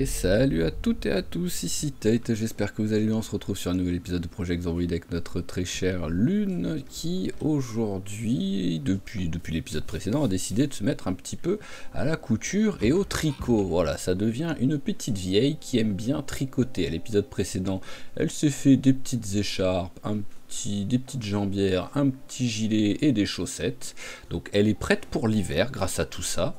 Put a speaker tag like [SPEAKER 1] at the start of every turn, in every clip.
[SPEAKER 1] salut à toutes et à tous, ici Tate, j'espère que vous allez bien. On se retrouve sur un nouvel épisode de Project Zomboid avec notre très chère Lune qui aujourd'hui, depuis l'épisode précédent, a décidé de se mettre un petit peu à la couture et au tricot. Voilà, ça devient une petite vieille qui aime bien tricoter. À l'épisode précédent, elle s'est fait des petites écharpes, des petites jambières, un petit gilet et des chaussettes. Donc elle est prête pour l'hiver grâce à tout ça.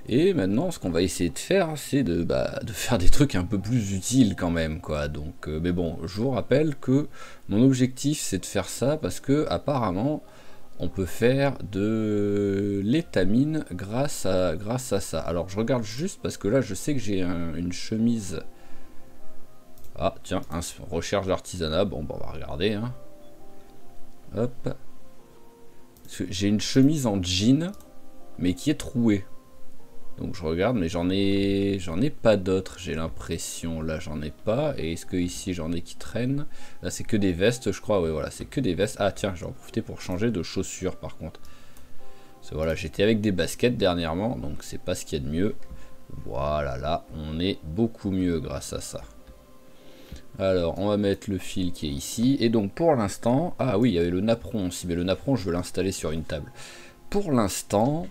[SPEAKER 1] Et maintenant, ce qu'on va essayer de faire, c'est de faire des trucs un peu plus utiles quand même, quoi. Donc, mais bon, je vous rappelle que mon objectif, c'est de faire ça parce que apparemment, on peut faire de l'étamine grâce à ça. Alors, je regarde juste parce que là, je sais que j'ai une chemise. Ah, tiens, recherche d'artisanat. Bon, on va regarder. Hein. Hop. J'ai une chemise en jean, mais qui est trouée. Donc je regarde, mais j'en ai pas d'autres, j'ai l'impression. Là j'en ai pas. Et est-ce que ici j'en ai qui traînent? Là c'est que des vestes, je crois. Oui voilà, c'est que des vestes. Ah tiens, je vais en profiter pour changer de chaussures par contre. Parce que voilà, j'étais avec des baskets dernièrement, donc c'est pas ce qu'il y a de mieux. Voilà, là on est beaucoup mieux grâce à ça. Alors on va mettre le fil qui est ici. Et donc pour l'instant, ah oui, il y avait le napperon aussi, mais le napperon je veux l'installer sur une table. Pour l'instant...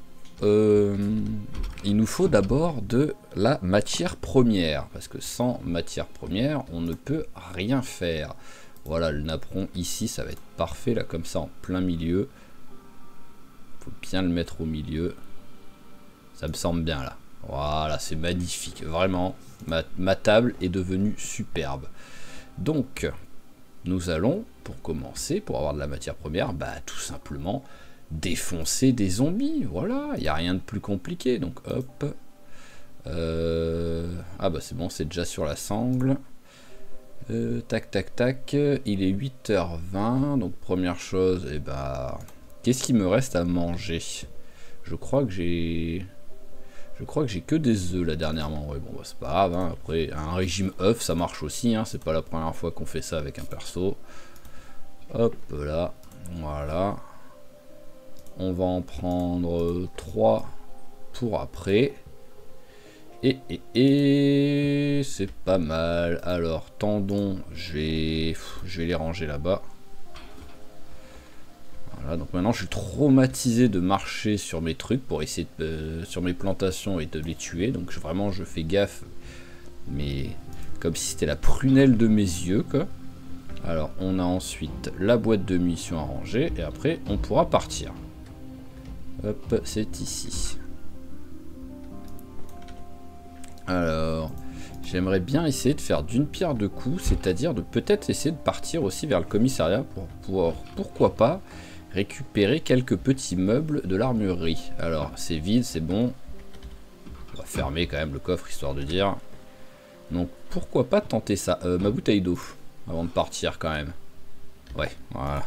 [SPEAKER 1] il nous faut d'abord de la matière première, parce que sans matière première, on ne peut rien faire. Voilà, le napperon ici, ça va être parfait, là, comme ça, en plein milieu. Faut bien le mettre au milieu. Ça me semble bien, là. Voilà, c'est magnifique. Vraiment, ma table est devenue superbe. Donc, nous allons, pour commencer, pour avoir de la matière première, tout simplement... défoncer des zombies, voilà, il n'y a rien de plus compliqué, donc hop, ah bah c'est bon, c'est déjà sur la sangle, tac tac tac, il est 8h20, donc première chose, qu'est-ce qu'il me reste à manger? Je crois que j'ai que des œufs là dernièrement, ouais bon bah, c'est pas grave, hein. Après un régime œuf ça marche aussi, hein. C'est pas la première fois qu'on fait ça avec un perso, hop là, voilà. On va en prendre 3 pour après. Et c'est pas mal. Alors, tendons, je vais les ranger là-bas. Voilà, donc maintenant je suis traumatisé de marcher sur mes trucs pour essayer de, sur mes plantations et de les tuer. Donc vraiment je fais gaffe. Mais comme si c'était la prunelle de mes yeux, quoi. Alors, on a ensuite la boîte de munitions à ranger. Et après, on pourra partir. Hop, c'est ici. Alors, j'aimerais bien essayer de faire d'une pierre deux coups, c'est-à-dire de peut-être essayer de partir aussi vers le commissariat pour pouvoir, pourquoi pas, récupérer quelques petits meubles de l'armurerie. Alors, c'est vide, c'est bon. On va fermer quand même le coffre, histoire de dire. Donc, pourquoi pas tenter ça. Ma bouteille d'eau, avant de partir quand même. Ouais, voilà.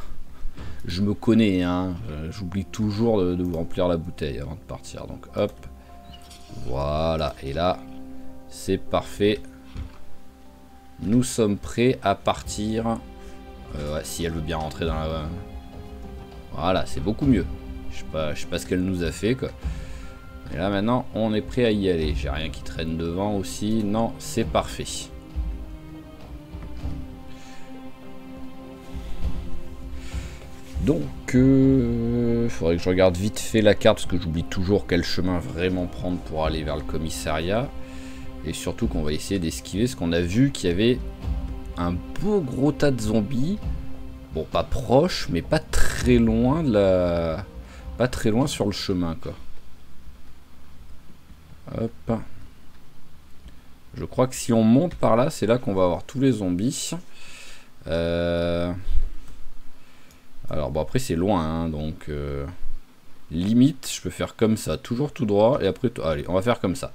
[SPEAKER 1] Je me connais, hein, j'oublie toujours de vous remplir la bouteille avant de partir. Donc hop, voilà, et là, c'est parfait. Nous sommes prêts à partir. Ouais, si elle veut bien rentrer dans la... Voilà, c'est beaucoup mieux. Je sais pas ce qu'elle nous a fait, quoi. Et là, maintenant, on est prêt à y aller. J'ai rien qui traîne devant aussi. Non, c'est parfait. Donc, faudrait que je regarde vite fait la carte parce que j'oublie toujours quel chemin vraiment prendre pour aller vers le commissariat. Et surtout qu'on va essayer d'esquiver ce qu'on a vu qu'il y avait un beau gros tas de zombies. Bon, pas proche, mais pas très loin de la... Pas très loin sur le chemin, quoi. Hop. Je crois que si on monte par là, c'est là qu'on va avoir tous les zombies. Alors bon après c'est loin hein, donc limite je peux faire comme ça, toujours tout droit et après allez on va faire comme ça,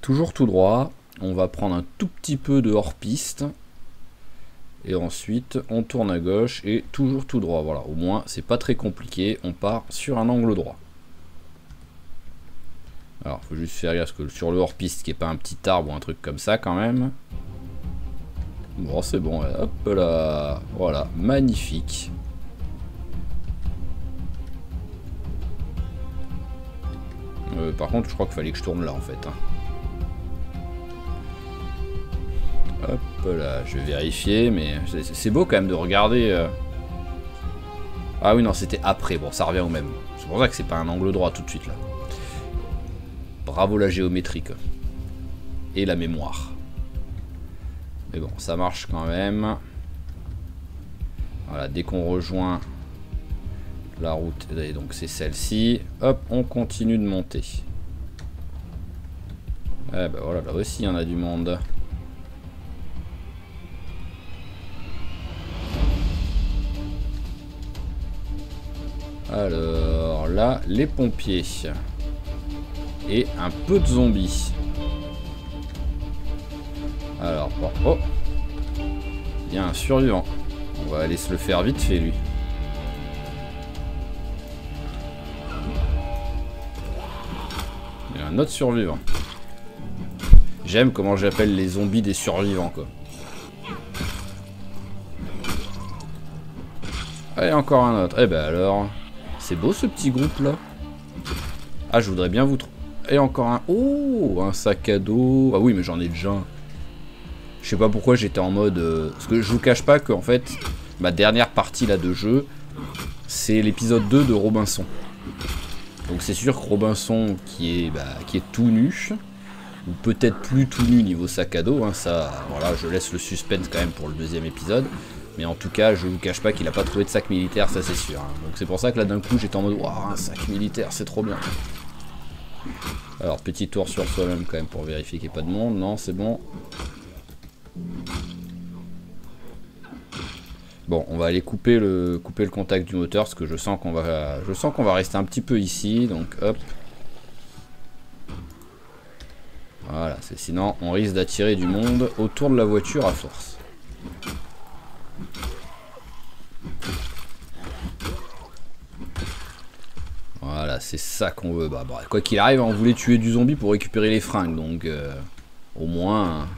[SPEAKER 1] toujours tout droit, on va prendre un tout petit peu de hors piste et ensuite on tourne à gauche et toujours tout droit, voilà au moins c'est pas très compliqué, on part sur un angle droit. Alors faut juste faire gaffe que sur le hors piste qui est pas un petit arbre ou un truc comme ça quand même. Bon c'est bon, hop là, voilà, magnifique. Par contre, je crois qu'il fallait que je tourne là en fait. Hein. là, je vais vérifier, mais c'est beau quand même de regarder. Ah oui, non, c'était après. Bon, ça revient au même. C'est pour ça que c'est pas un angle droit tout de suite là. Bravo la géométrie quoi. Et la mémoire. Mais bon, ça marche quand même. Voilà, dès qu'on rejoint la route, et donc c'est celle-ci. Hop, on continue de monter. Eh ben voilà, là aussi il y en a du monde. Alors là, les pompiers. Et un peu de zombies. Alors, bon, oh, il y a un survivant. On va aller se le faire vite fait lui. Il y a un autre survivant. J'aime comment j'appelle les zombies des survivants quoi. Allez, encore un autre. Eh ben alors, c'est beau ce petit groupe là. Ah, je voudrais bien vous trouver. Et encore un. Oh, un sac à dos. Ah oui, mais j'en ai déjà un. Je sais pas pourquoi j'étais en mode. Parce que je vous cache pas que en fait, ma dernière partie là de jeu, c'est l'épisode 2 de Robinson. Donc c'est sûr que Robinson qui est tout nu, ou peut-être plus tout nu niveau sac à dos, hein, ça, voilà, je laisse le suspense quand même pour le deuxième épisode. Mais en tout cas, je vous cache pas qu'il a pas trouvé de sac militaire, ça c'est sûr. Hein. Donc c'est pour ça que là d'un coup j'étais en mode, waouh, un sac militaire, c'est trop bien. Alors petit tour sur soi-même quand même pour vérifier qu'il n'y ait pas de monde. Non, c'est bon. Bon, on va aller couper le contact du moteur parce que je sens qu'on va rester un petit peu ici. Donc hop. Voilà, sinon on risque d'attirer du monde autour de la voiture à force. Voilà, c'est ça qu'on veut. Bah, quoi qu'il arrive, on voulait tuer du zombie pour récupérer les fringues, donc au moins.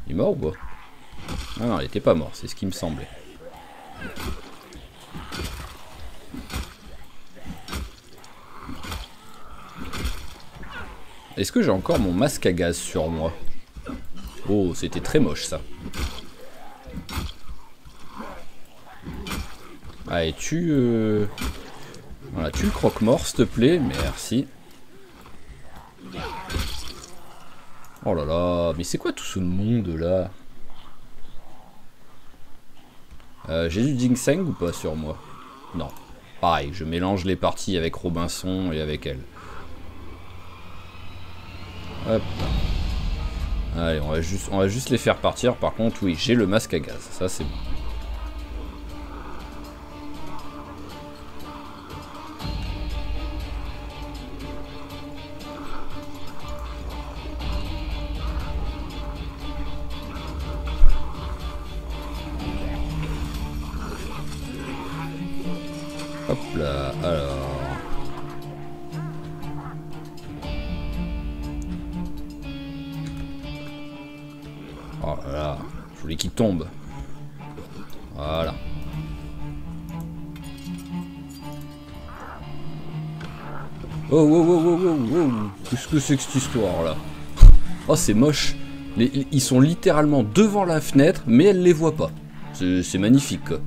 [SPEAKER 1] Il est mort ou pas? Ah non, il était pas mort, c'est ce qui me semblait. Est-ce que j'ai encore mon masque à gaz sur moi? Oh, c'était très moche ça. Allez, voilà, tue le croque-mort, s'il te plaît. Merci. Oh là là, mais c'est quoi tout ce monde là? J'ai du ginseng ou pas sur moi? Non. Pareil, je mélange les parties avec Robinson et avec elle. Hop. Allez, on va juste les faire partir. Par contre, oui, j'ai le masque à gaz. Ça, c'est bon. Hop là, alors. Oh là là, je voulais qu'il tombe. Voilà. Oh, oh, oh, oh, oh, oh. Qu'est-ce que c'est que cette histoire là? Oh, c'est moche. Ils sont littéralement devant la fenêtre, mais elle les voit pas. C'est magnifique quoi.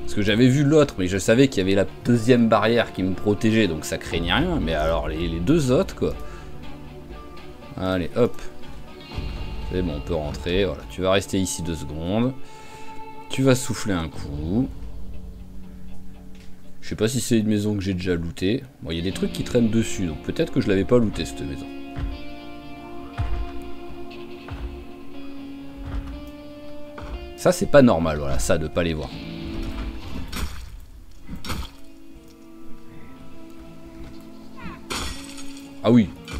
[SPEAKER 1] Parce que j'avais vu l'autre, mais je savais qu'il y avait la deuxième barrière qui me protégeait, donc ça craignait rien. Mais alors les deux autres quoi. Allez, hop. C'est bon, on peut rentrer. Voilà, tu vas rester ici 2 secondes. Tu vas souffler un coup. Je sais pas si c'est une maison que j'ai déjà lootée. Bon, il y a des trucs qui traînent dessus, donc peut-être que je l'avais pas lootée cette maison. Ça, c'est pas normal, voilà, ça, de pas les voir.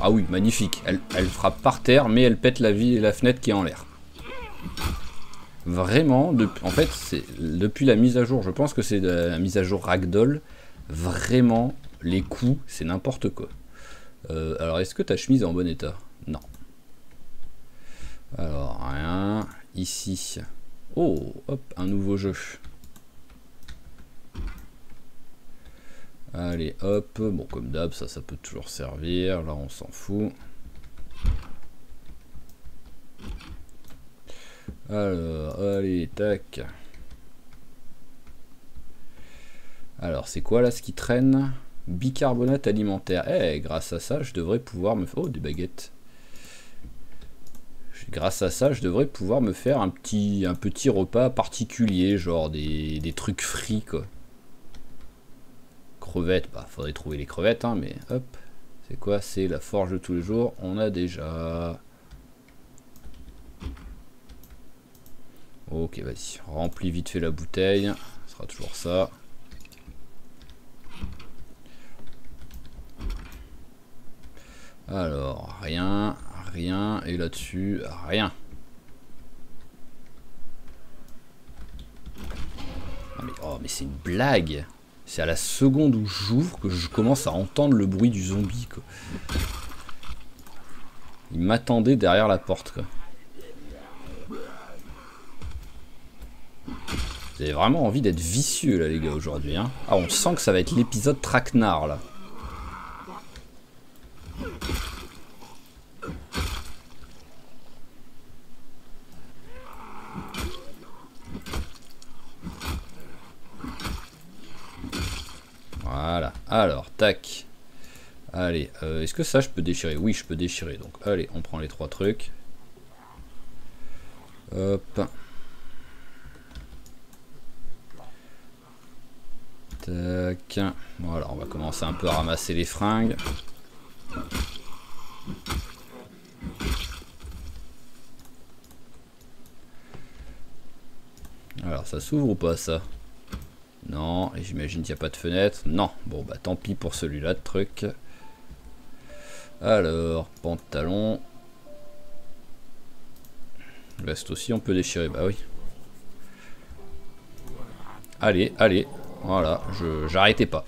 [SPEAKER 1] Ah oui, magnifique. Elle frappe par terre, mais elle pète la fenêtre qui est en l'air. Vraiment, en fait, depuis la mise à jour, je pense que c'est la mise à jour Ragdoll, vraiment, les coups, c'est n'importe quoi. Alors, est-ce que ta chemise est en bon état? Non. Alors, rien. Ici. Oh, hop, un nouveau jeu. Allez, hop. Bon, comme d'hab, ça peut toujours servir. Là, on s'en fout. Alors, allez, tac. Alors, c'est quoi là ce qui traîne? Bicarbonate alimentaire. Eh, grâce à ça, je devrais pouvoir me faire... Oh, des baguettes. Grâce à ça, je devrais pouvoir me faire un petit repas particulier, genre des trucs frits, quoi. Crevettes, bah, faudrait trouver les crevettes, hein, mais hop. C'est quoi? C'est la forge de tous les jours. On a déjà... Ok, vas-y. Remplis vite fait la bouteille. Ce sera toujours ça. Alors, rien, rien, et là-dessus, rien. Oh, mais c'est une blague. C'est à la seconde où j'ouvre que je commence à entendre le bruit du zombie, quoi. Il m'attendait derrière la porte, quoi. Vous avez vraiment envie d'être vicieux, là, les gars, aujourd'hui, hein. Ah, on sent que ça va être l'épisode traquenard, là. Voilà, alors, tac. Allez, est-ce que ça je peux déchirer? Oui, je peux déchirer, donc allez, on prend les 3 trucs. Hop. Tac. Voilà, on va commencer un peu à ramasser les fringues. Alors, ça s'ouvre ou pas, ça? Non, et j'imagine qu'il n'y a pas de fenêtre. Non, bon bah tant pis pour celui-là de truc. Alors, pantalon. Veste aussi, on peut déchirer, bah oui. Allez, allez, voilà, j'arrêtais pas.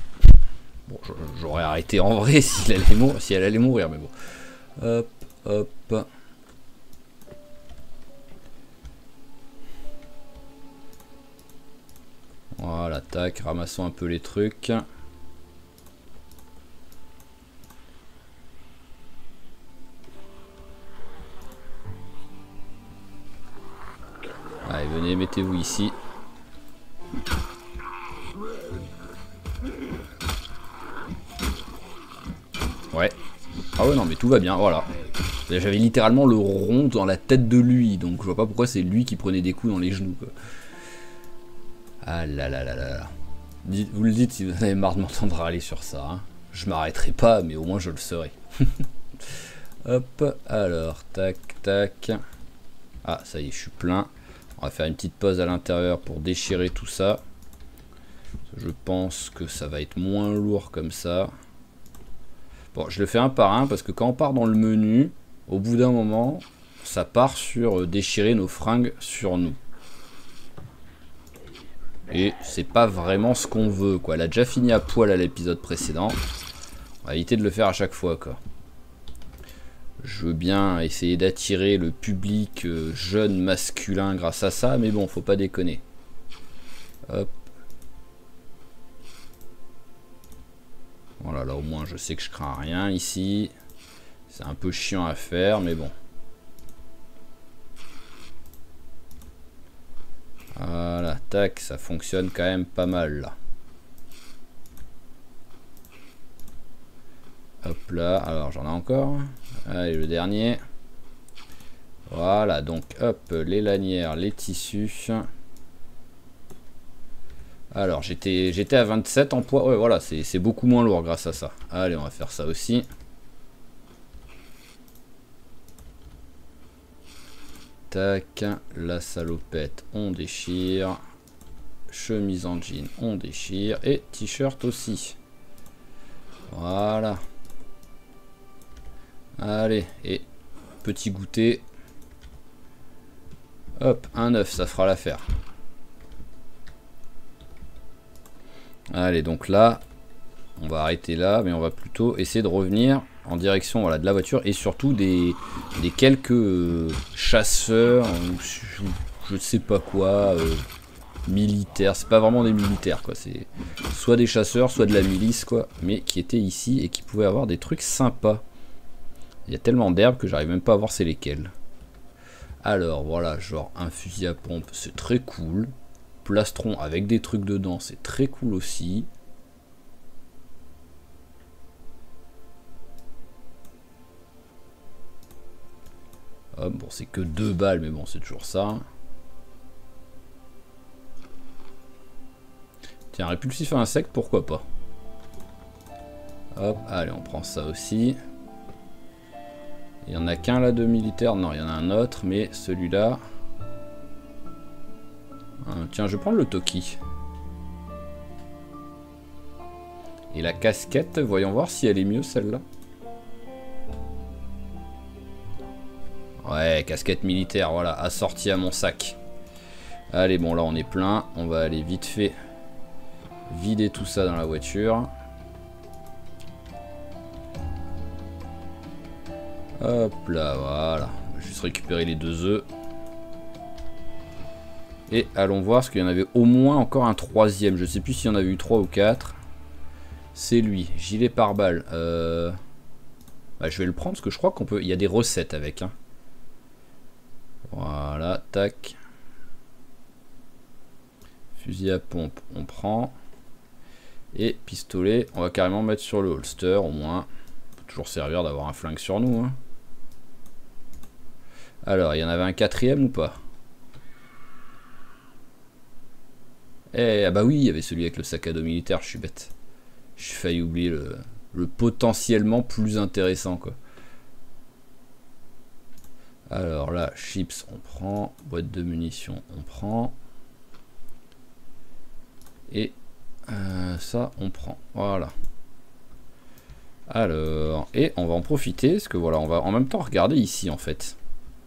[SPEAKER 1] Bon, j'aurais arrêté en vrai si elle allait mourir, mais bon. Hop, hop. Voilà, tac, ramassons un peu les trucs. Allez, venez, mettez-vous ici. Ouais. Ah ouais, non, mais tout va bien, voilà. J'avais littéralement le rond dans la tête de lui, donc je vois pas pourquoi c'est lui qui prenait des coups dans les genoux, quoi. Ah là là là là. Vous le dites si vous en avez marre de m'entendre râler sur ça. Hein. Je m'arrêterai pas, mais au moins je le serai. Hop, alors, tac, tac. Ah, ça y est, je suis plein. On va faire une petite pause à l'intérieur pour déchirer tout ça. Je pense que ça va être moins lourd comme ça. Bon, je le fais un par un parce que quand on part dans le menu, au bout d'un moment, ça part sur déchirer nos fringues sur nous. Et c'est pas vraiment ce qu'on veut, quoi. Elle a déjà fini à poil à l'épisode précédent. On va éviter de le faire à chaque fois, quoi. Je veux bien essayer d'attirer le public jeune masculin grâce à ça, mais bon, faut pas déconner. Hop. Voilà, là au moins je sais que je crains rien ici. C'est un peu chiant à faire, mais bon. Voilà, tac, ça fonctionne quand même pas mal là. Hop là, alors j'en ai encore. Allez, le dernier. Voilà, donc hop, les lanières, les tissus. Alors, j'étais à 27 en poids. Ouais, voilà, c'est beaucoup moins lourd grâce à ça. Allez, on va faire ça aussi. Tac, la salopette, on déchire. Chemise en jean, on déchire. Et t-shirt aussi. Voilà. Allez, et petit goûter. Hop, un œuf, ça fera l'affaire. Allez, donc là, on va arrêter là, mais on va plutôt essayer de revenir en direction, voilà, de la voiture et surtout des quelques chasseurs, je ne sais pas quoi, militaires. C'est pas vraiment des militaires, quoi. C'est soit des chasseurs, soit de la milice, quoi, mais qui étaient ici et qui pouvaient avoir des trucs sympas. Il y a tellement d'herbes que j'arrive même pas à voir c'est lesquelles. Alors voilà, genre un fusil à pompe, c'est très cool. Plastron avec des trucs dedans, c'est très cool aussi. Hop, bon, c'est que 2 balles, mais bon, c'est toujours ça. Tiens, répulsif à insectes, pourquoi pas. Hop, allez, on prend ça aussi. Il y en a qu'un là de militaire. Non, il y en a un autre, mais celui-là... tiens, je vais prendre le Toki. Et la casquette, voyons voir si elle est mieux celle-là. Ouais, casquette militaire, voilà, assortie à mon sac. Allez, bon là on est plein. On va aller vite fait vider tout ça dans la voiture. Hop là, voilà. On va juste récupérer les 2 œufs. Et allons voir, parce qu'il y en avait au moins encore un 3e. Je sais plus s'il y en avait eu 3 ou 4. C'est lui, gilet pare-balles. Bah, je vais le prendre parce que je crois qu'on peut. Il y a des recettes avec. Hein. Voilà, tac. Fusil à pompe, on prend. Et pistolet, on va carrément mettre sur le holster au moins. Peut toujours servir d'avoir un flingue sur nous. Hein. Alors, il y en avait un 4e ou pas? Eh, ah bah oui, il y avait celui avec le sac à dos militaire, je suis bête. J'ai failli oublier le potentiellement plus intéressant, quoi. Alors là, chips, on prend. Boîte de munitions, on prend. Et ça, on prend. Voilà. Alors, et on va en profiter, parce que voilà, on va en même temps regarder ici, en fait.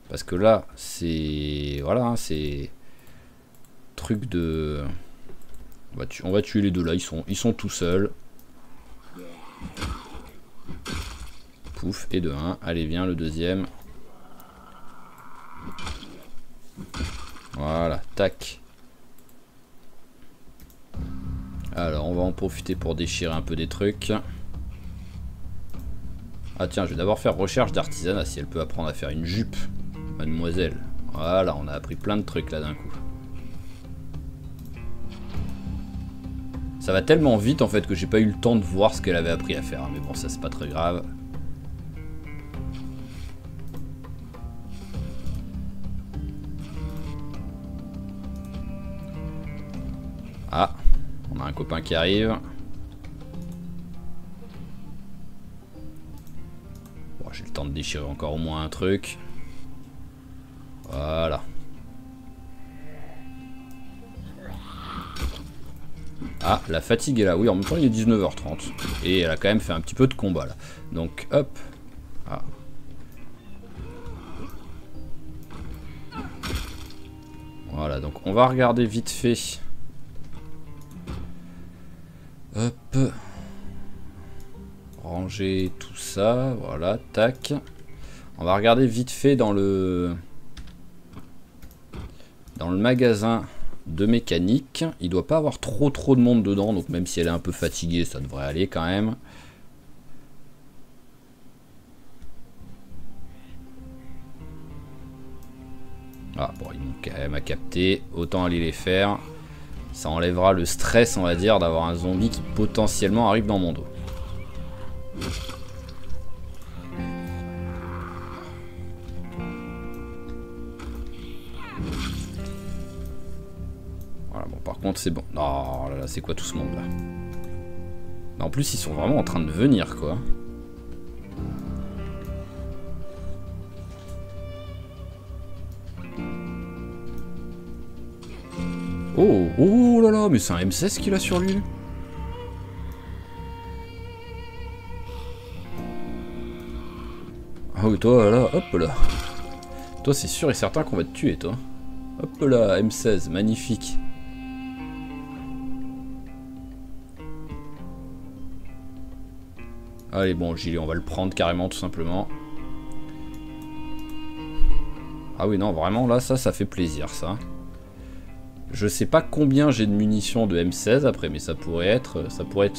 [SPEAKER 1] Parce que là, c'est... Voilà, hein, c'est... Truc de... On va tuer les deux là, ils sont tout seuls. Pouf, et de 1. Allez, viens, le deuxième. Voilà, tac. Alors, on va en profiter pour déchirer un peu des trucs. Ah tiens, je vais d'abord faire recherche d'artisanat, si elle peut apprendre à faire une jupe, mademoiselle. Voilà, on a appris plein de trucs là d'un coup. Ça va tellement vite en fait que j'ai pas eu le temps de voir ce qu'elle avait appris à faire. Mais bon, ça c'est pas très grave. Ah, on a un copain qui arrive. Bon, j'ai le temps de déchirer encore au moins un truc. Voilà. Ah, la fatigue est là. Oui, en même temps, il est 19h30. Et elle a quand même fait un petit peu de combat, là. Donc, hop. Ah. Voilà, donc on va regarder vite fait. Hop. Ranger tout ça. Voilà, tac. On va regarder vite fait dans le magasin de mécanique. Il doit pas avoir trop de monde dedans, donc même si elle est un peu fatiguée, ça devrait aller quand même. Ah bon, ils m'ont quand même à capter, autant aller les faire. Ça enlèvera le stress, on va dire, d'avoir un zombie qui potentiellement arrive dans mon dos. Voilà, bon, par contre, c'est bon. Oh là là, c'est quoi tout ce monde là? En plus, ils sont vraiment en train de venir, quoi. Oh, oh là là, mais c'est un M16 qu'il a sur lui. Ah oui, toi là, hop là. Toi, c'est sûr et certain qu'on va te tuer, toi. Hop là, M16, magnifique. Allez, bon, gilet, on va le prendre carrément, tout simplement. Ah oui, non, vraiment, là, ça fait plaisir, ça. Je sais pas combien j'ai de munitions de M16 après, mais ça pourrait être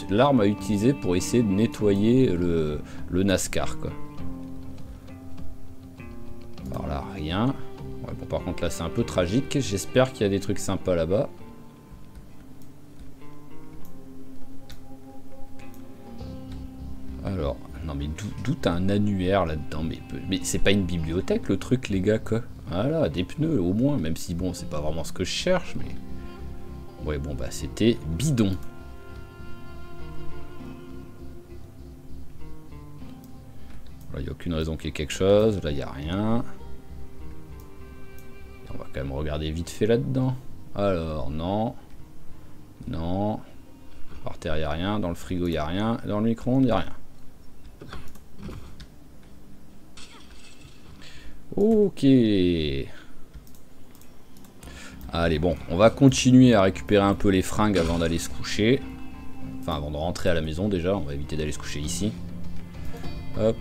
[SPEAKER 1] l'arme à utiliser pour essayer de nettoyer le NASCAR, quoi. Alors là, rien. On Bon, par contre là c'est un peu tragique, j'espère qu'il y a des trucs sympas là-bas. Alors, non mais d'où t'as un annuaire là-dedans, mais c'est pas une bibliothèque le truc les gars quoi. Voilà, des pneus au moins, même si bon c'est pas vraiment ce que je cherche, mais... Ouais bon bah c'était bidon. Là il n'y a aucune raison qu'il y ait quelque chose, là il n'y a rien. On va quand même regarder vite fait là-dedans. Alors non. Non. Par terre il n'y a rien, dans le frigo il n'y a rien, dans le micro-ondes il n'y a rien. Ok. Allez, bon, on va continuer à récupérer un peu les fringues avant d'aller se coucher. Enfin, avant de rentrer à la maison déjà, on va éviter d'aller se coucher ici. Hop.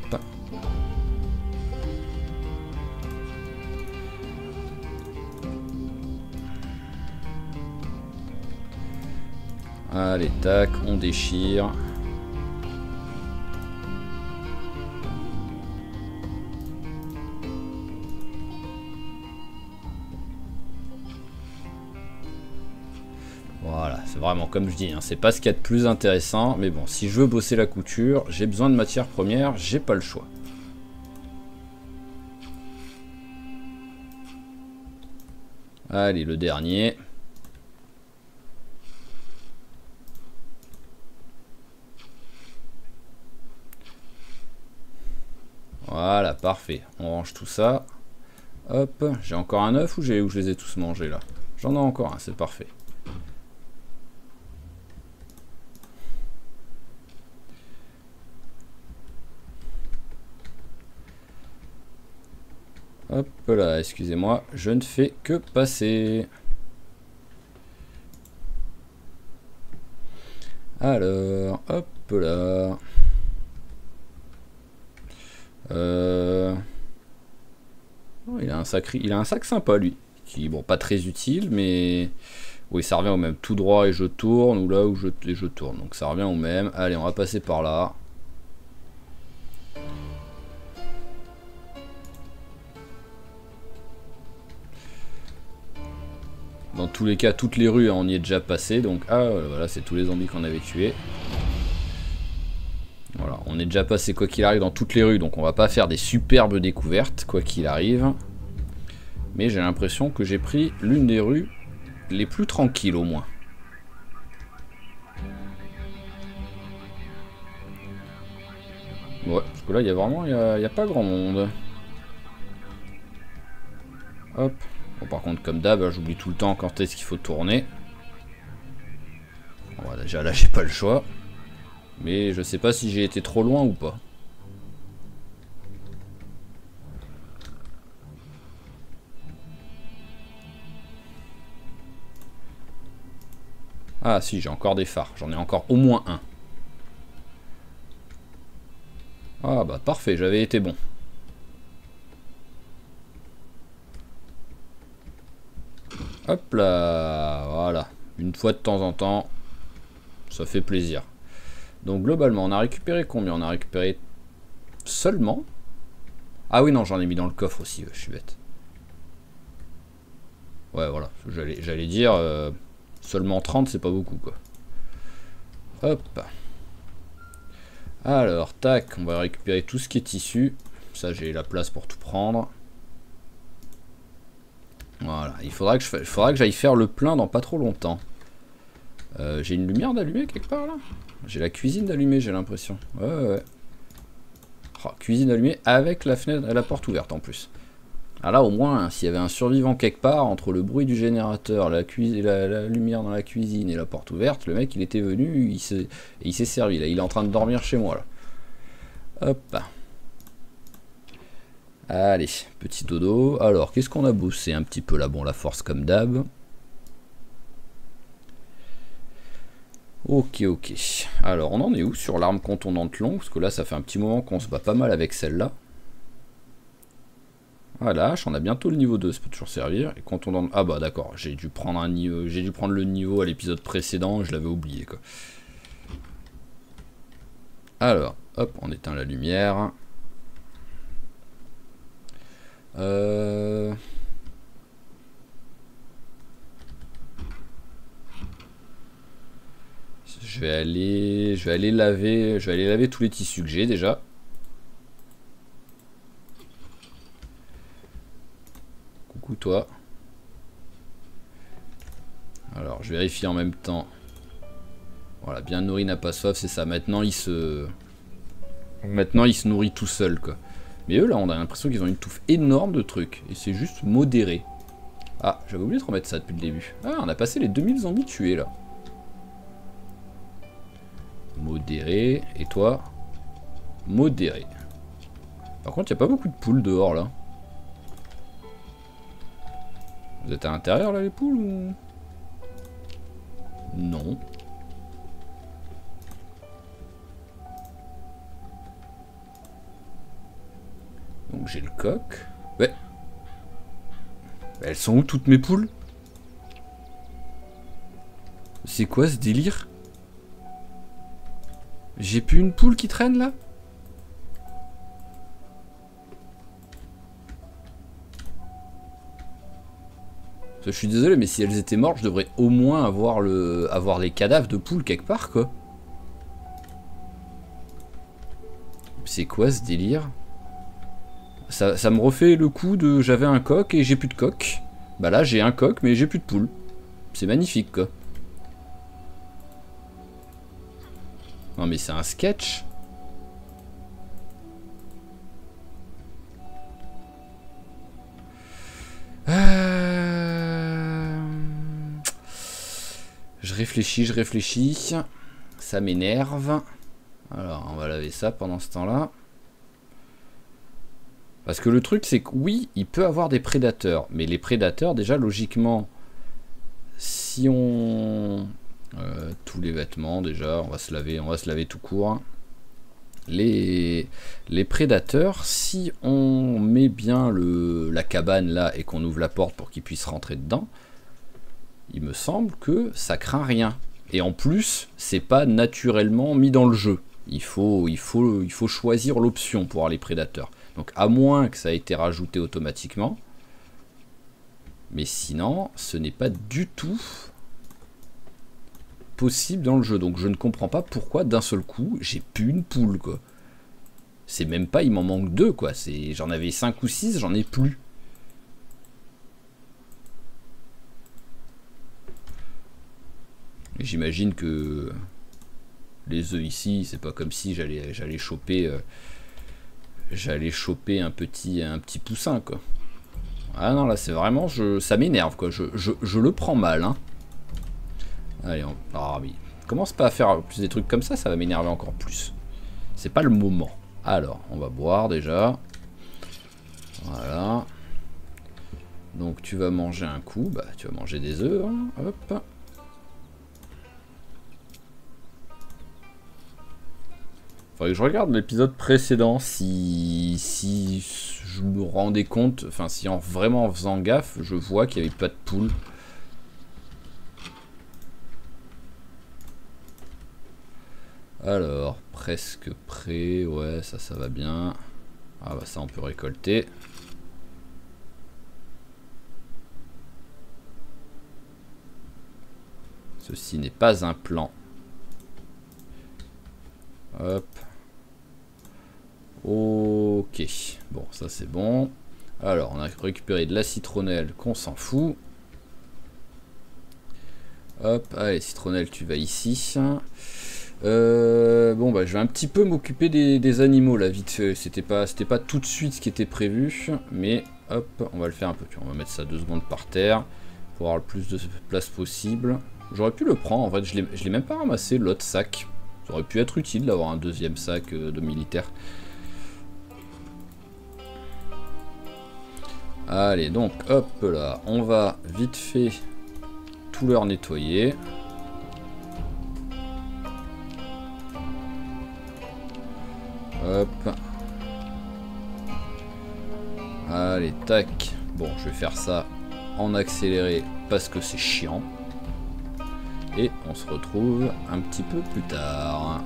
[SPEAKER 1] Allez, tac, on déchire. Voilà, c'est vraiment comme je dis, hein, c'est pas ce qu'il y a de plus intéressant, mais bon, si je veux bosser la couture, j'ai besoin de matières premières, j'ai pas le choix. Allez, le dernier. Voilà, parfait. On range tout ça. Hop, j'ai encore un œuf ou je les ai tous mangés là? J'en ai encore un, c'est parfait. Hop là, excusez-moi, je ne fais que passer. Alors, hop là. Oh, il a un sac sympa lui. Qui, bon, pas très utile, mais... Oui, ça revient au même. Tout droit et je tourne, ou là où je tourne. Donc ça revient au même. Allez, on va passer par là. Dans tous les cas, toutes les rues, on y est déjà passé. Donc, ah, voilà, c'est tous les zombies qu'on avait tués. Voilà, on est déjà passé quoi qu'il arrive dans toutes les rues. Donc, on va pas faire des superbes découvertes, quoi qu'il arrive. Mais j'ai l'impression que j'ai pris l'une des rues les plus tranquilles, au moins. Ouais, parce que là, il y a vraiment, il y a pas grand monde. Hop. Bon, par contre, comme d'hab, j'oublie tout le temps quand est-ce qu'il faut tourner. Bon, bah, déjà là, j'ai pas le choix. Mais je sais pas si j'ai été trop loin ou pas. Ah si, j'ai encore des phares. J'en ai encore au moins un. Ah bah parfait, j'avais été bon. Hop là, voilà. Une fois de temps en temps, ça fait plaisir. Donc globalement, on a récupéré combien? On a récupéré seulement... Ah oui, non, j'en ai mis dans le coffre aussi, je suis bête. Ouais, voilà, j'allais dire... seulement 30, c'est pas beaucoup, quoi. Hop. Alors, tac, on va récupérer tout ce qui est tissu. Ça, j'ai la place pour tout prendre. Voilà, il faudra que j'aille faire le plein dans pas trop longtemps. J'ai une lumière d'allumer quelque part là? J'ai la cuisine d'allumer, j'ai l'impression. Ouais. Oh, cuisine allumée avec la fenêtre, la porte ouverte en plus. Ah là au moins, hein, s'il y avait un survivant quelque part, entre le bruit du générateur, la lumière dans la cuisine et la porte ouverte, le mec il était venu, il s'est servi là, il est en train de dormir chez moi là. Hop. Allez, petit dodo. Alors, qu'est-ce qu'on a bossé un petit peu là? Bon, la force comme d'hab. Ok. Alors, on en est où sur l'arme contondante longue? Parce que là, ça fait un petit moment qu'on se bat pas mal avec celle-là. Ah, la hache, on a bientôt le niveau 2, ça peut toujours servir. Et contondante... Ah bah d'accord, j'ai dû prendre un niveau... J'ai dû prendre le niveau à l'épisode précédent, je l'avais oublié quoi. Alors, hop, on éteint la lumière. Je vais aller laver tous les tissus que j'ai déjà. Coucou toi. Alors, je vérifie en même temps. Voilà, bien nourri n'a pas soif, c'est ça. Maintenant, il se nourrit tout seul, quoi. Mais eux, là, on a l'impression qu'ils ont une touffe énorme de trucs. Et c'est juste modéré. Ah, j'avais oublié de remettre ça depuis le début. Ah, on a passé les 2000 zombies tués, là. Modéré. Et toi? Modéré. Par contre, il n'y a pas beaucoup de poules dehors, là. Vous êtes à l'intérieur, là, les poules, ou... Non. Donc j'ai le coq. Ouais. Elles sont où toutes mes poules? C'est quoi ce délire? J'ai plus une poule qui traîne là? Je suis désolé, mais si elles étaient mortes, je devrais au moins avoir les cadavres de poules quelque part, quoi. C'est quoi ce délire? Ça me refait le coup de j'avais un coq et j'ai plus de coq. Bah là j'ai un coq mais j'ai plus de poule. C'est magnifique quoi. Non mais c'est un sketch. Je réfléchis. Ça m'énerve. Alors on va laver ça pendant ce temps-là. Parce que le truc, c'est que oui, il peut avoir des prédateurs. Mais les prédateurs, déjà, logiquement, si on... tous les vêtements, déjà, on va se laver tout court. Les prédateurs, si on met bien la cabane là et qu'on ouvre la porte pour qu'ils puissent rentrer dedans, il me semble que ça craint rien. Et en plus, c'est pas naturellement mis dans le jeu. Il faut choisir l'option pour avoir les prédateurs. Donc à moins que ça ait été rajouté automatiquement. Mais sinon, ce n'est pas du tout possible dans le jeu. Donc je ne comprends pas pourquoi d'un seul coup, j'ai plus une poule, quoi. C'est même pas, il m'en manque 2, quoi. J'en avais 5 ou 6, j'en ai plus. J'imagine que les œufs ici, c'est pas comme si j'allais choper un petit poussin, quoi. Ah non, là c'est vraiment, ça m'énerve, quoi. Je le prends mal, hein. Allez, ah oui. Commence pas à faire plus des trucs comme ça va m'énerver encore plus. C'est pas le moment. Alors, on va boire déjà. Voilà. Donc tu vas manger un coup, bah tu vas manger des œufs, hein. Hop. Faudrait que je regarde l'épisode précédent si je me rendais compte, enfin si vraiment en faisant gaffe, je vois qu'il n'y avait pas de poule. Alors, presque prêt, ouais, ça va bien. Ah bah ça on peut récolter. Ceci n'est pas un plan. Hop. Ok, bon ça c'est bon. Alors on a récupéré de la citronnelle qu'on s'en fout. Hop, allez citronnelle tu vas ici. Bon bah je vais un petit peu m'occuper des animaux là vite fait. C'était pas tout de suite ce qui était prévu. Mais hop, on va le faire un peu. On va mettre ça 2 secondes par terre pour avoir le plus de place possible. J'aurais pu le prendre en fait, je l'ai même pas ramassé l'autre sac. Ça aurait pu être utile d'avoir un deuxième sac de militaire. Allez, donc, hop là, on va vite fait tout leur nettoyer. Hop. Allez, tac. Bon, je vais faire ça en accéléré parce que c'est chiant. Et on se retrouve un petit peu plus tard.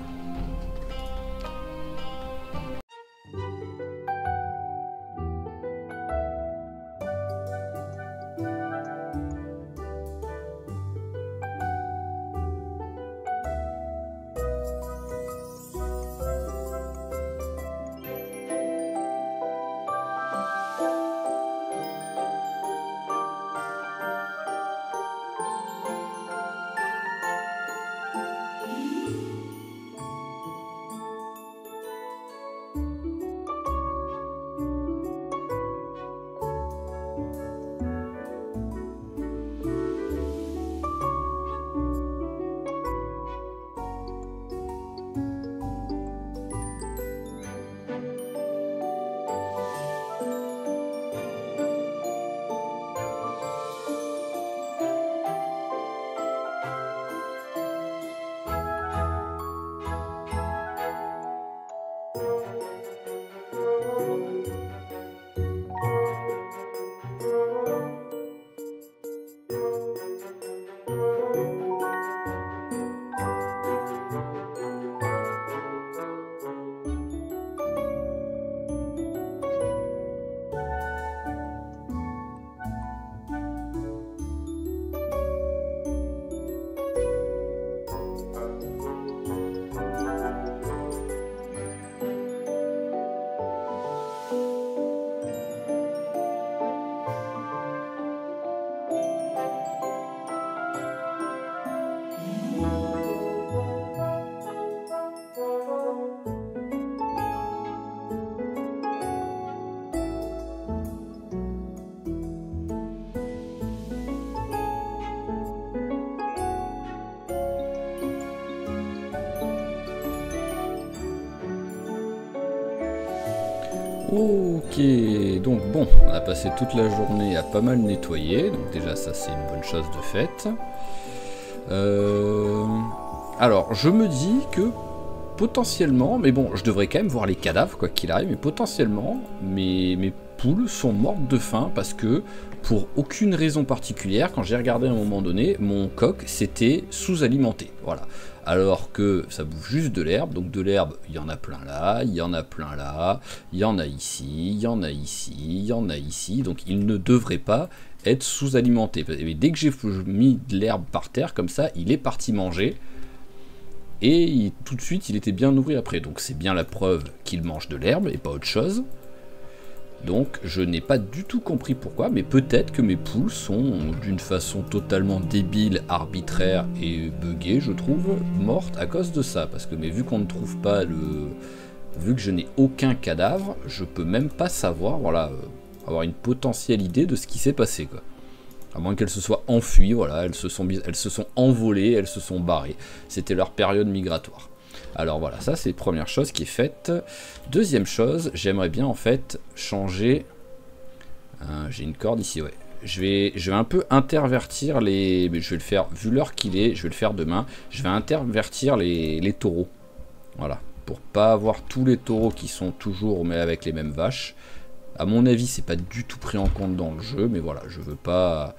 [SPEAKER 1] Ok, donc bon, on a passé toute la journée à pas mal nettoyer, donc déjà ça c'est une bonne chose de fait. Alors je me dis que potentiellement, mais bon je devrais quand même voir les cadavres quoi qu'il arrive, mais potentiellement mes poules sont mortes de faim parce que pour aucune raison particulière, quand j'ai regardé à un moment donné, mon coq s'était sous-alimenté, voilà. Alors que ça bouffe juste de l'herbe, donc de l'herbe, il y en a plein là, il y en a plein là, il y en a ici, il y en a ici, il y en a ici, donc il ne devrait pas être sous-alimenté. Et dès que j'ai mis de l'herbe par terre, comme ça, il est parti manger, et tout de suite, il était bien nourri après. Donc c'est bien la preuve qu'il mange de l'herbe et pas autre chose. Donc je n'ai pas du tout compris pourquoi, mais peut-être que mes poules sont d'une façon totalement débile, arbitraire et buggée, je trouve, mortes à cause de ça. Parce que mais vu qu'on ne trouve pas le... Vu que je n'ai aucun cadavre, je peux même pas savoir, voilà, avoir une potentielle idée de ce qui s'est passé, quoi. À moins qu'elles se soient enfuies, voilà, elles se sont envolées, elles se sont barrées. C'était leur période migratoire. Alors voilà, ça c'est la première chose qui est faite. Deuxième chose, j'aimerais bien en fait changer... j'ai une corde ici, ouais. Je vais un peu intervertir les... Mais je vais le faire, vu l'heure qu'il est, je vais le faire demain. Je vais intervertir les taureaux. Voilà, pour pas avoir tous les taureaux qui sont toujours mais avec les mêmes vaches. À mon avis, c'est pas du tout pris en compte dans le jeu, mais voilà, je veux pas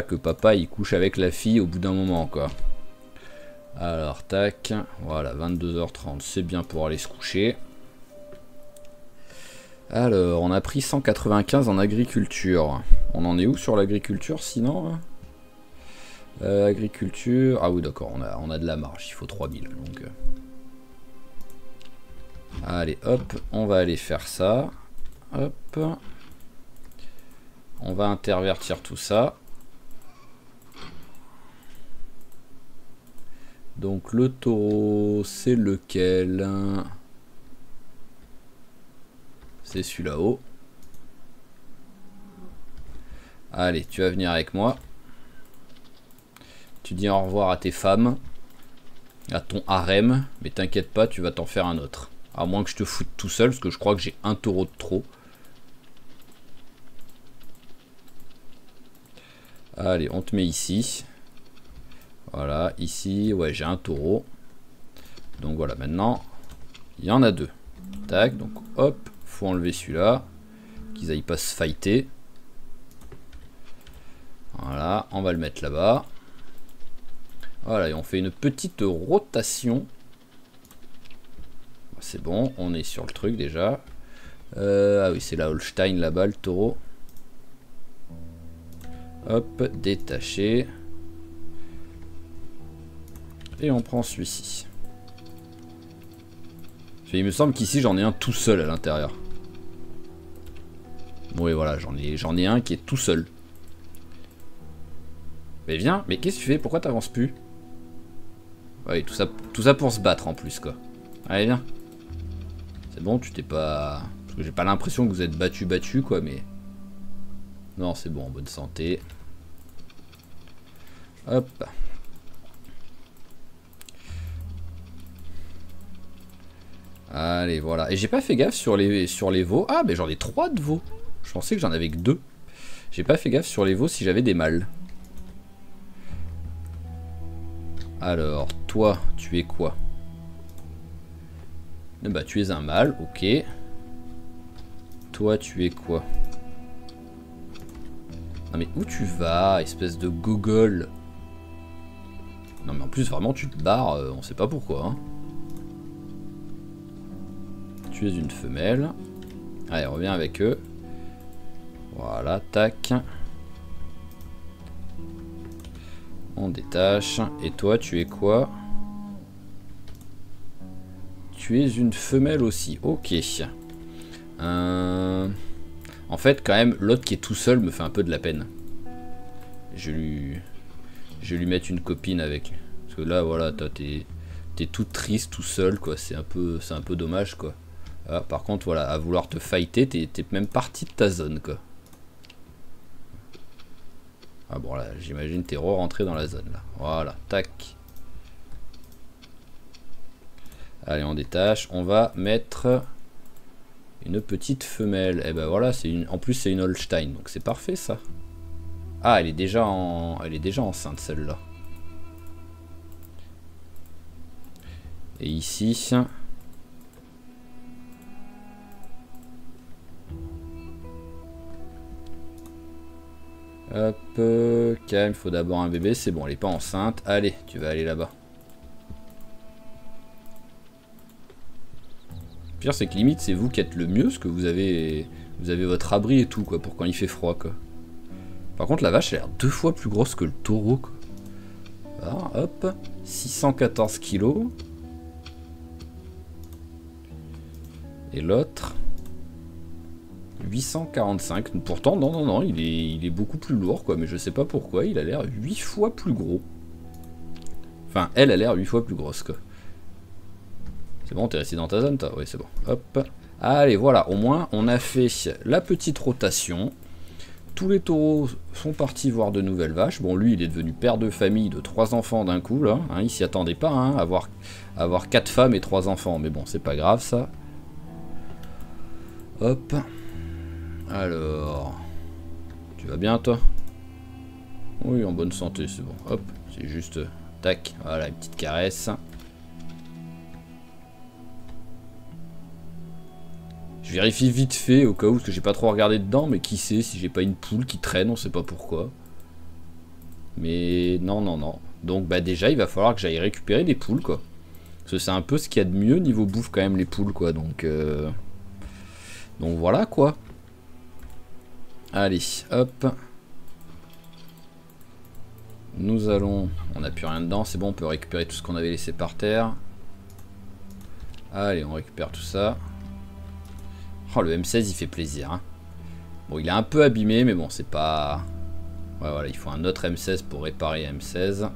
[SPEAKER 1] que papa il couche avec la fille au bout d'un moment, quoi. Alors, tac, voilà, 22h30, c'est bien pour aller se coucher. Alors, on a pris 195 en agriculture. On en est où sur l'agriculture, sinon? Agriculture... Ah oui, d'accord, on a de la marge, il faut 3000, donc... Allez, hop, on va aller faire ça. Hop. On va intervertir tout ça. Donc le taureau, c'est lequel? C'est celui-là-haut. Allez, tu vas venir avec moi. Tu dis au revoir à tes femmes, à ton harem, mais t'inquiète pas, tu vas t'en faire un autre. À moins que je te foute tout seul, parce que je crois que j'ai un taureau de trop. Allez, on te met ici. Voilà, ici, ouais, j'ai un taureau. Donc voilà, maintenant, il y en a deux. Tac, donc hop, faut enlever celui-là. Qu'ils aillent pas se fighter. Voilà, on va le mettre là-bas. Voilà, et on fait une petite rotation. C'est bon, on est sur le truc déjà. Ah oui, c'est la Holstein là-bas, le taureau. Hop, détaché. Et on prend celui-ci. Il me semble qu'ici j'en ai un tout seul à l'intérieur. Oui voilà, j'en ai un qui est tout seul. Mais viens, mais qu'est-ce que tu fais? Pourquoi t'avances plus? Ouais, tout ça pour se battre en plus quoi. Allez viens. C'est bon, tu t'es pas... Parce que j'ai pas l'impression que vous êtes battu quoi, mais... Non, c'est bon, en bonne santé. Hop. Allez, voilà. Et j'ai pas fait gaffe sur les veaux. Ah, mais j'en ai 3 de veaux. Je pensais que j'en avais que 2. J'ai pas fait gaffe sur les veaux si j'avais des mâles. Alors, toi, tu es quoi? Bah, tu es un mâle, ok. Toi, tu es quoi? Non mais où tu vas, espèce de gogol? Non mais en plus, vraiment, tu te barres, on sait pas pourquoi, hein. Tu es une femelle. Allez, reviens avec eux. Voilà, tac. On détache. Et toi, tu es quoi? Tu es une femelle aussi. Ok. En fait, quand même, l'autre qui est tout seul me fait un peu de la peine. Je vais lui mettre une copine avec. Parce que là, voilà, toi, t'es tout triste, tout seul, quoi. C'est un peu dommage, quoi. Ah, par contre, voilà, à vouloir te fighter, t'es même parti de ta zone, quoi. Ah bon, là, j'imagine t'es re-rentré dans la zone, là. Voilà, tac. Allez, on détache. On va mettre Une petite femelle. Et ben voilà, en plus c'est une Holstein, donc c'est parfait ça. Ah, elle est déjà enceinte celle-là. Et ici... Hop, calme, il faut d'abord un bébé, c'est bon, elle est pas enceinte. Allez, tu vas aller là-bas. Le pire, c'est que limite, c'est vous qui êtes le mieux, parce que vous avez votre abri et tout, quoi, pour quand il fait froid, quoi. Par contre, la vache, elle a l'air 2 fois plus grosse que le taureau, quoi. Alors, hop, 614 kilos. Et l'autre... 845. Pourtant, non, il est beaucoup plus lourd, quoi. Mais je sais pas pourquoi, il a l'air 8 fois plus gros. Enfin, elle a l'air 8 fois plus grosse, quoi. C'est bon, t'es resté dans ta zone, toi? Oui, c'est bon. Hop. Allez, voilà, au moins, on a fait la petite rotation. Tous les taureaux sont partis voir de nouvelles vaches. Bon, lui, il est devenu père de famille de 3 enfants d'un coup, là. Hein, il s'y attendait pas, hein, avoir 4 femmes et 3 enfants. Mais bon, c'est pas grave, ça. Hop. Alors, tu vas bien toi? Oui, en bonne santé, c'est bon. Hop, c'est juste, tac, voilà, une petite caresse. Je vérifie vite fait au cas où, parce que j'ai pas trop regardé dedans, mais qui sait si j'ai pas une poule qui traîne, on sait pas pourquoi. Mais non. Donc bah déjà, il va falloir que j'aille récupérer des poules, quoi. Parce que c'est un peu ce qu'il y a de mieux niveau bouffe quand même, les poules, quoi. Donc voilà, quoi. Allez, hop. Nous allons... On n'a plus rien dedans, c'est bon, on peut récupérer tout ce qu'on avait laissé par terre. Allez, on récupère tout ça. Oh, le M16, il fait plaisir. Hein. Bon, il est un peu abîmé, mais bon, c'est pas... Ouais, voilà, il faut un autre M16 pour réparer M16.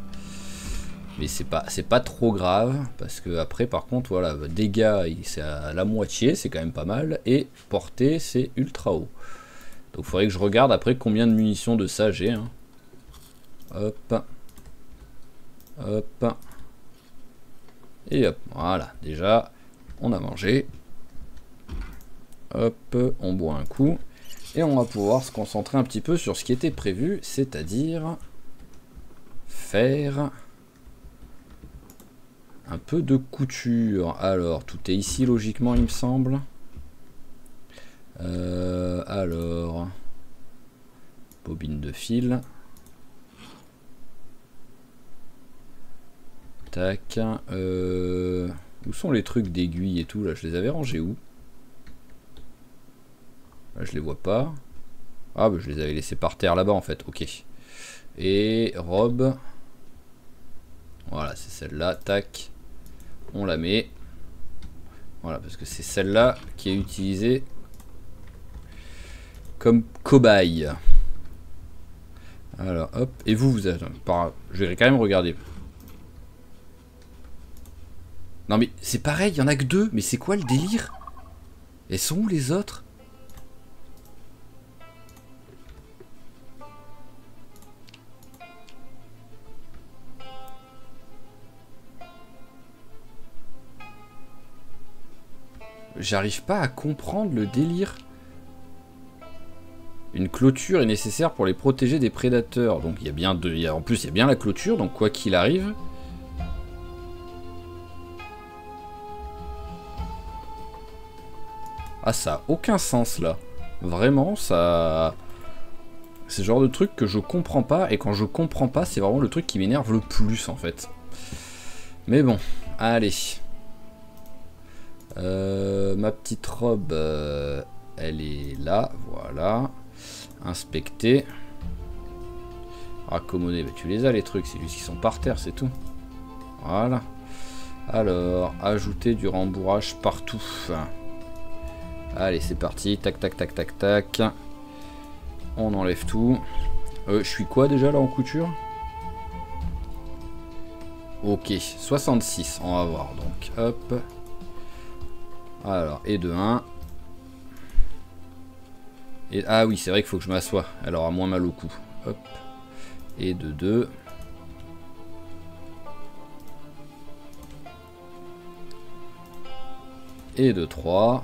[SPEAKER 1] Mais c'est pas trop grave, parce que après, par contre, voilà, dégâts, c'est à la moitié, c'est quand même pas mal. Et portée, c'est ultra haut. Donc il faudrait que je regarde après combien de munitions de ça j'ai. Hein. Hop. Hop. Et hop. Voilà. Déjà, on a mangé. Hop. On boit un coup. Et on va pouvoir se concentrer un petit peu sur ce qui était prévu. C'est-à-dire faire un peu de couture. Alors, tout est ici logiquement, il me semble. Alors, bobine de fil. Tac. Où sont les trucs d'aiguille et tout là? Je les avais rangés où? Là, je les vois pas. Ah, bah, je les avais laissés par terre là-bas en fait. Ok. Et robe. Voilà, c'est celle-là. Tac. On la met. Voilà, parce que c'est celle-là qui est utilisée comme cobaye. Alors, hop. Et vous êtes... Je vais quand même regarder. Non, mais c'est pareil, il y en a que 2. Mais c'est quoi le délire? Elles sont où les autres? J'arrive pas à comprendre le délire. Une clôture est nécessaire pour les protéger des prédateurs. Donc il y a bien en plus il y a bien la clôture, donc quoi qu'il arrive. Ah, ça a aucun sens là. Vraiment, ça... C'est le genre de truc que je comprends pas, et quand je comprends pas, c'est vraiment le truc qui m'énerve le plus en fait. Mais bon, allez. Ma petite robe, elle est là, voilà. Inspecter. Raccommoder, bah, tu les as les trucs, c'est juste qu'ils sont par terre, c'est tout. Voilà. Alors, ajouter du rembourrage partout. Allez, c'est parti. Tac, tac, tac, tac, tac. On enlève tout. Je suis quoi déjà là en couture? Ok, 66, on va voir. Donc, hop. Alors, et de 1. Et, ah oui, c'est vrai qu'il faut que je m'assoie. Elle aura moins mal au cou. Hop. Et de 2. Et de 3.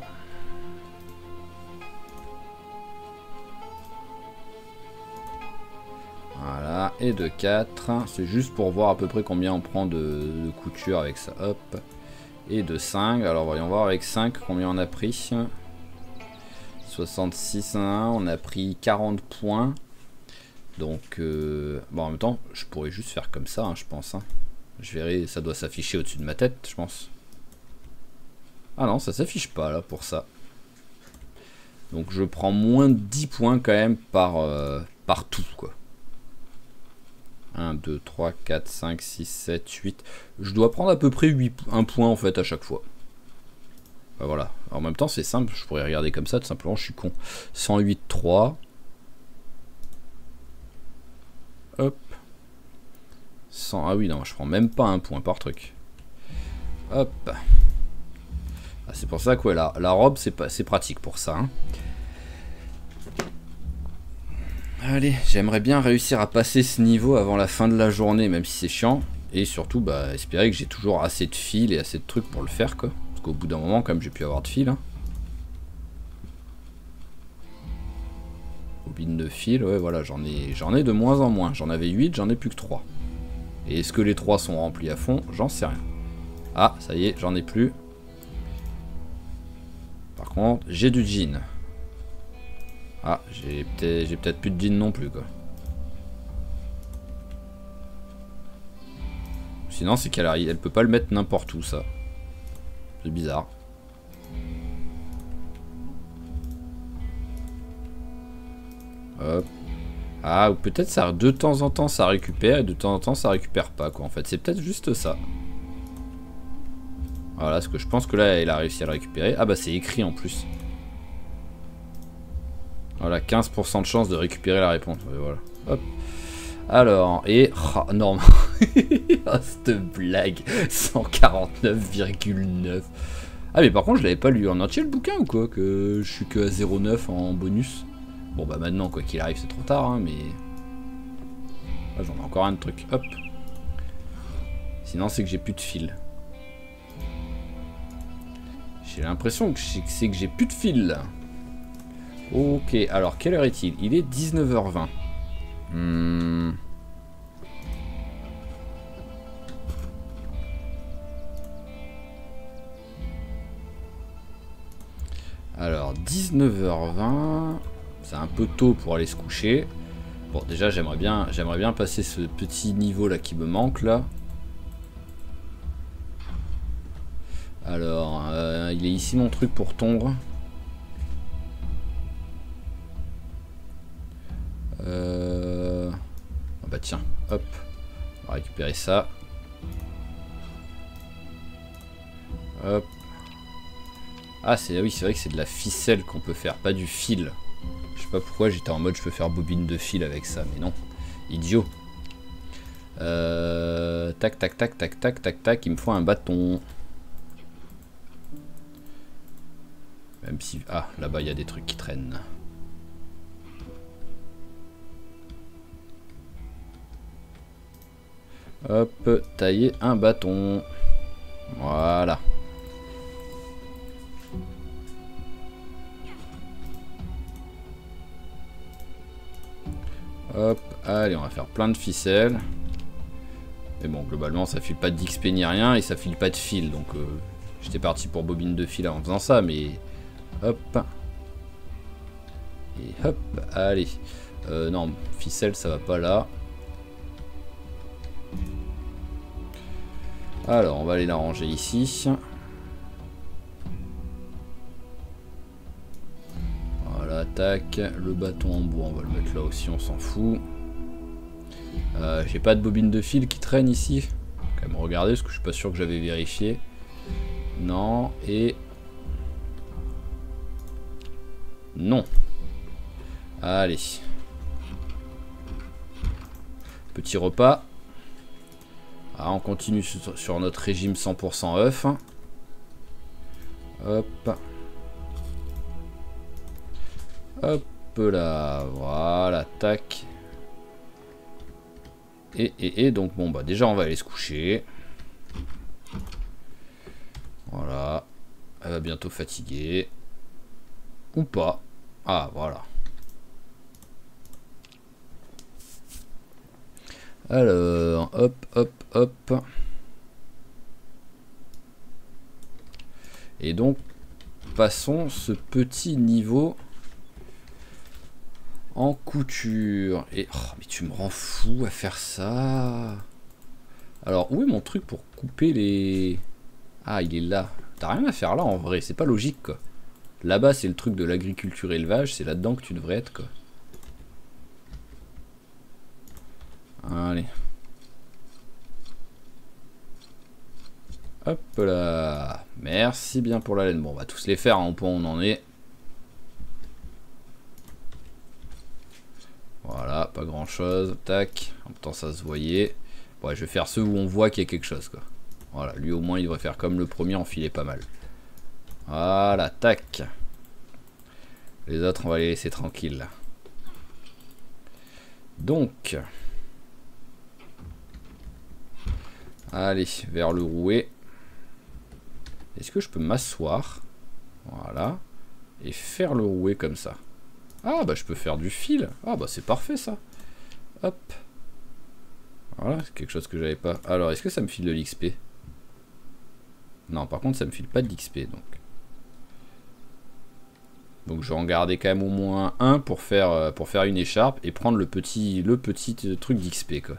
[SPEAKER 1] et de 4. C'est juste pour voir à peu près combien on prend de couture avec ça. Hop. Et de 5. Alors voyons voir avec 5 combien on a pris. 66 à 1. On a pris 40 points. Donc bon, en même temps je pourrais juste faire comme ça, hein, je pense. Hein. Je verrai, ça doit s'afficher au-dessus de ma tête, je pense. Ah non, ça s'affiche pas là pour ça. Donc je prends moins de 10 points quand même par tout, quoi. 1, 2, 3, 4, 5, 6, 7, 8. Je dois prendre à peu près 1 point en fait à chaque fois. Bah, voilà. En même temps c'est simple, je pourrais regarder comme ça, tout simplement, je suis con. 108, 3. Hop. 100, ah oui, non, je prends même pas 1 point par truc. Hop. Ah, c'est pour ça que ouais, la robe, c'est pratique pour ça. Hein. Allez, j'aimerais bien réussir à passer ce niveau avant la fin de la journée, même si c'est chiant. Et surtout, bah, espérer que j'ai toujours assez de fil et assez de trucs pour le faire, quoi. Parce qu'au bout d'un moment, quand même, j'ai pu avoir de fil. Hein. Bobine de fil, ouais, voilà, j'en ai de moins en moins. J'en avais 8, j'en ai plus que 3. Et est-ce que les 3 sont remplis à fond? J'en sais rien. Ah, ça y est, j'en ai plus. Par contre, j'ai du jean. Ah, j'ai peut-être plus de jean non plus, quoi. Sinon, c'est elle peut pas le mettre n'importe où, ça. C'est bizarre. Hop. Ah, ou peut-être ça, de temps en temps, ça récupère, et de temps en temps, ça récupère pas, quoi. En fait, c'est peut-être juste ça. Voilà, parce que je pense que là, elle a réussi à le récupérer. Ah bah, c'est écrit en plus. Voilà, 15% de chance de récupérer la réponse. Et voilà. Hop. Alors, et... Oh, non. Oh, cette blague. 149,9. Ah, mais par contre, je l'avais pas lu en entier le bouquin ou quoi? Que je suis que à 0,9 en bonus. Bon, bah maintenant, quoi qu'il arrive, c'est trop tard, hein, mais... Ah, j'en ai encore un de truc. Hop. Sinon, c'est que j'ai plus de fil. J'ai l'impression que c'est que j'ai plus de fil, là. Ok, alors quelle heure est-il? Il est 19h20. Alors 19h20, c'est un peu tôt pour aller se coucher. Bon, déjà j'aimerais bien passer ce petit niveau là qui me manque là. Alors, il est ici mon truc pour tondre. Ah bah tiens, hop, on va récupérer ça. Hop. Ah oui, c'est vrai que c'est de la ficelle qu'on peut faire, pas du fil. Je sais pas pourquoi j'étais en mode je peux faire bobine de fil avec ça, mais non. Idiot. Tac, tac, tac, tac, tac, tac, tac, il me faut un bâton. Même si... Ah, là-bas il y a des trucs qui traînent. Hop, tailler un bâton. Voilà. Hop, allez, on va faire plein de ficelles. Mais bon, globalement, ça file pas d'XP ni rien et ça file pas de fil. Donc, j'étais parti pour bobine de fil en faisant ça, mais... Hop. Et hop, allez. Non, ficelle, ça va pas là. Alors, on va aller la ranger ici. Voilà, tac. Le bâton en bois, on va le mettre là aussi, on s'en fout. J'ai pas de bobine de fil qui traîne ici. Quand même regarder, parce que je suis pas sûr que j'avais vérifié. Non, et... Non. Allez. Petit repas. Ah, on continue sur notre régime 100% œuf. Hop. Hop là. Voilà, tac. Et donc, bon, bah déjà, on va aller se coucher. Voilà. Elle va bientôt fatiguer. Ou pas. Ah, voilà. Alors, hop, hop, hop. Et donc, passons ce petit niveau en couture. Et oh, mais tu me rends fou à faire ça. Alors, où est mon truc pour couper les... Ah, il est là. T'as rien à faire là en vrai, c'est pas logique quoi. Là-bas, c'est le truc de l'agriculture élevage, c'est là-dedans que tu devrais être quoi. Allez. Hop là. Merci bien pour la laine. Bon, on va tous les faire, hein, au point où on en est. Voilà, pas grand chose. Tac. En même temps, ça se voyait. Ouais, je vais faire ceux où on voit qu'il y a quelque chose, quoi. Voilà, lui au moins, il devrait faire comme le premier, enfiler pas mal. Voilà, tac. Les autres, on va les laisser tranquilles, là. Donc. Allez, vers le rouet. Est-ce que je peux m'asseoir? Voilà. Et faire le rouet comme ça. Ah, bah je peux faire du fil. Ah, bah c'est parfait, ça. Hop. Voilà, c'est quelque chose que j'avais pas. Alors, est-ce que ça me file de l'XP? Non, par contre, ça me file pas de l'XP, donc. Donc, je vais en garder quand même au moins un pour faire une écharpe et prendre le petit truc d'XP, quoi.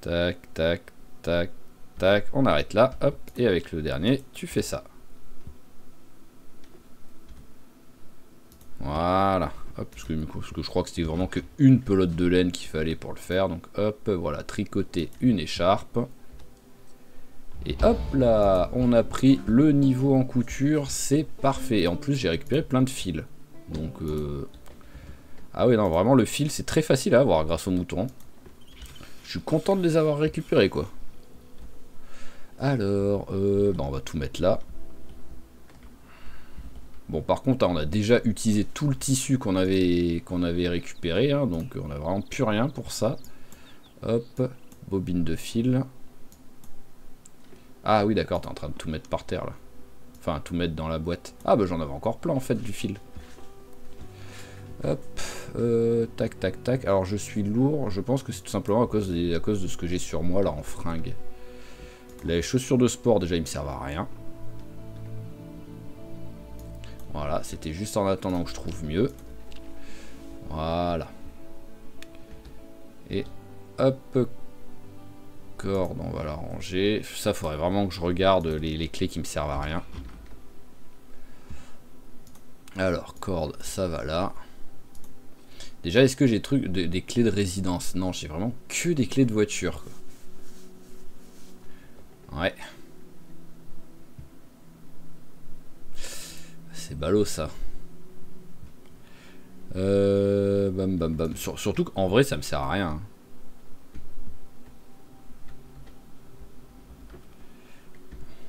[SPEAKER 1] Tac, tac, tac, tac. On arrête là, hop. Et avec le dernier, tu fais ça. Voilà. Hop, parce que je crois que c'était vraiment qu'une pelote de laine qu'il fallait pour le faire. Donc hop, voilà, tricoter une écharpe. Et hop là, on a pris le niveau en couture, c'est parfait. Et en plus, j'ai récupéré plein de fils. Donc, ah oui, non, vraiment, le fil, c'est très facile à avoir grâce aux moutons. Je suis content de les avoir récupérés, quoi. Alors, bah, on va tout mettre là. Bon, par contre, on a déjà utilisé tout le tissu qu'on avait récupéré, hein, donc on a vraiment plus rien pour ça. Hop, bobine de fil. Ah oui, d'accord, t'es en train de tout mettre par terre, là. Enfin, tout mettre dans la boîte. Ah bah j'en avais encore plein, en fait, du fil. Hop, tac, tac, tac. Alors, je suis lourd, je pense que c'est tout simplement à cause de ce que j'ai sur moi, là, en fringue. Les chaussures de sport, déjà, ils me servent à rien. Voilà, c'était juste en attendant que je trouve mieux. Voilà. Et hop, corde, on va la ranger. Ça, faudrait vraiment que je regarde les clés qui me servent à rien. Alors, corde, ça va là. Déjà, est-ce que j'ai des clés de résidence? Non, j'ai vraiment que des clés de voiture, quoi. Ouais. C'est ballot, ça. Bam, bam, bam. Surtout qu'en vrai, ça me sert à rien.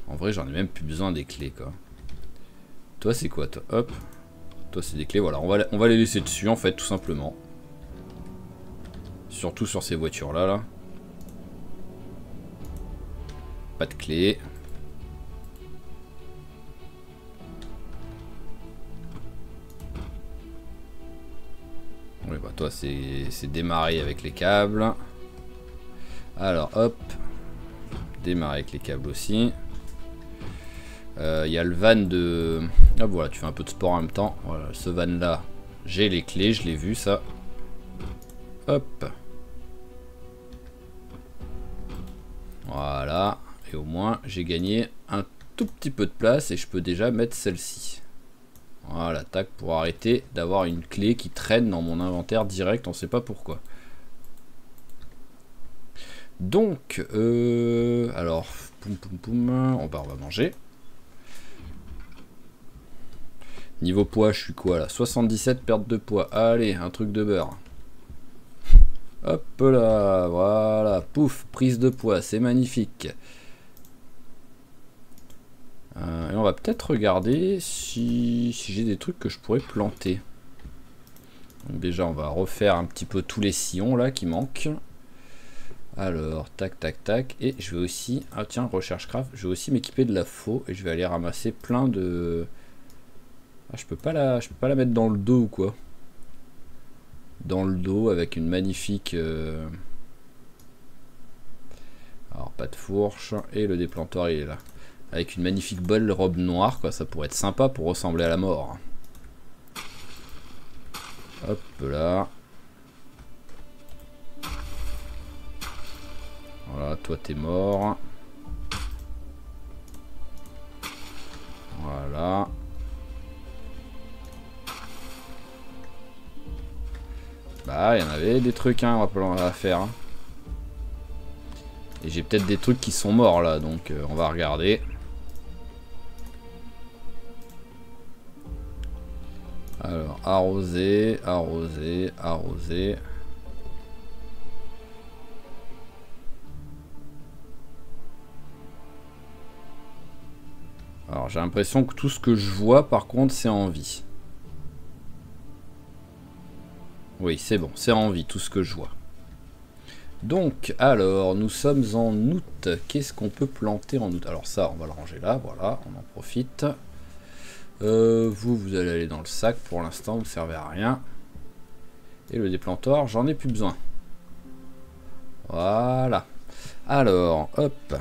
[SPEAKER 1] En vrai, j'en ai même plus besoin des clés, quoi. Toi, c'est quoi, toi? Hop. Toi, c'est des clés. Voilà, on va les laisser dessus, en fait, tout simplement. Surtout sur ces voitures-là, là. Pas de clés. Oui, bah toi, c'est démarrer avec les câbles. Alors, hop. Démarrer avec les câbles aussi. Il y a le van de... Ah voilà, tu fais un peu de sport en même temps. Voilà, ce van là, j'ai les clés, je l'ai vu ça. Hop. Voilà. Et au moins, j'ai gagné un tout petit peu de place et je peux déjà mettre celle-ci. Voilà, tac, pour arrêter d'avoir une clé qui traîne dans mon inventaire direct, on sait pas pourquoi. Donc, alors, poum poum poum, on va manger. Niveau poids, je suis quoi là? 77, perte de poids. Allez, un truc de beurre. Hop là, voilà, pouf, prise de poids, c'est magnifique. Et on va peut-être regarder si j'ai des trucs que je pourrais planter. Donc déjà, on va refaire un petit peu tous les sillons là qui manquent. Alors, tac, tac, tac. Et je vais aussi... Ah tiens, recherche craft. Je vais aussi m'équiper de la faux et je vais aller ramasser plein de... Ah, je peux pas la mettre dans le dos ou quoi? dans le dos avec une magnifique... Alors pas de fourche, et le déplantoir il est là. Avec une magnifique belle robe noire, quoi, ça pourrait être sympa pour ressembler à la mort. Hop là. Voilà, toi t'es mort. Voilà. Bah, il y en avait des trucs, hein, on va faire. Hein. Et j'ai peut-être des trucs qui sont morts là, donc on va regarder. Alors, arroser, arroser, arroser. Alors, j'ai l'impression que tout ce que je vois, par contre, c'est en vie. Oui, c'est bon, c'est en vie, tout ce que je vois. Donc, alors, nous sommes en août. Qu'est-ce qu'on peut planter en août? Alors ça, on va le ranger là, voilà, on en profite. Vous allez aller dans le sac, pour l'instant, vous ne servez à rien. Et le déplantoir, j'en ai plus besoin. Voilà. Alors, hop.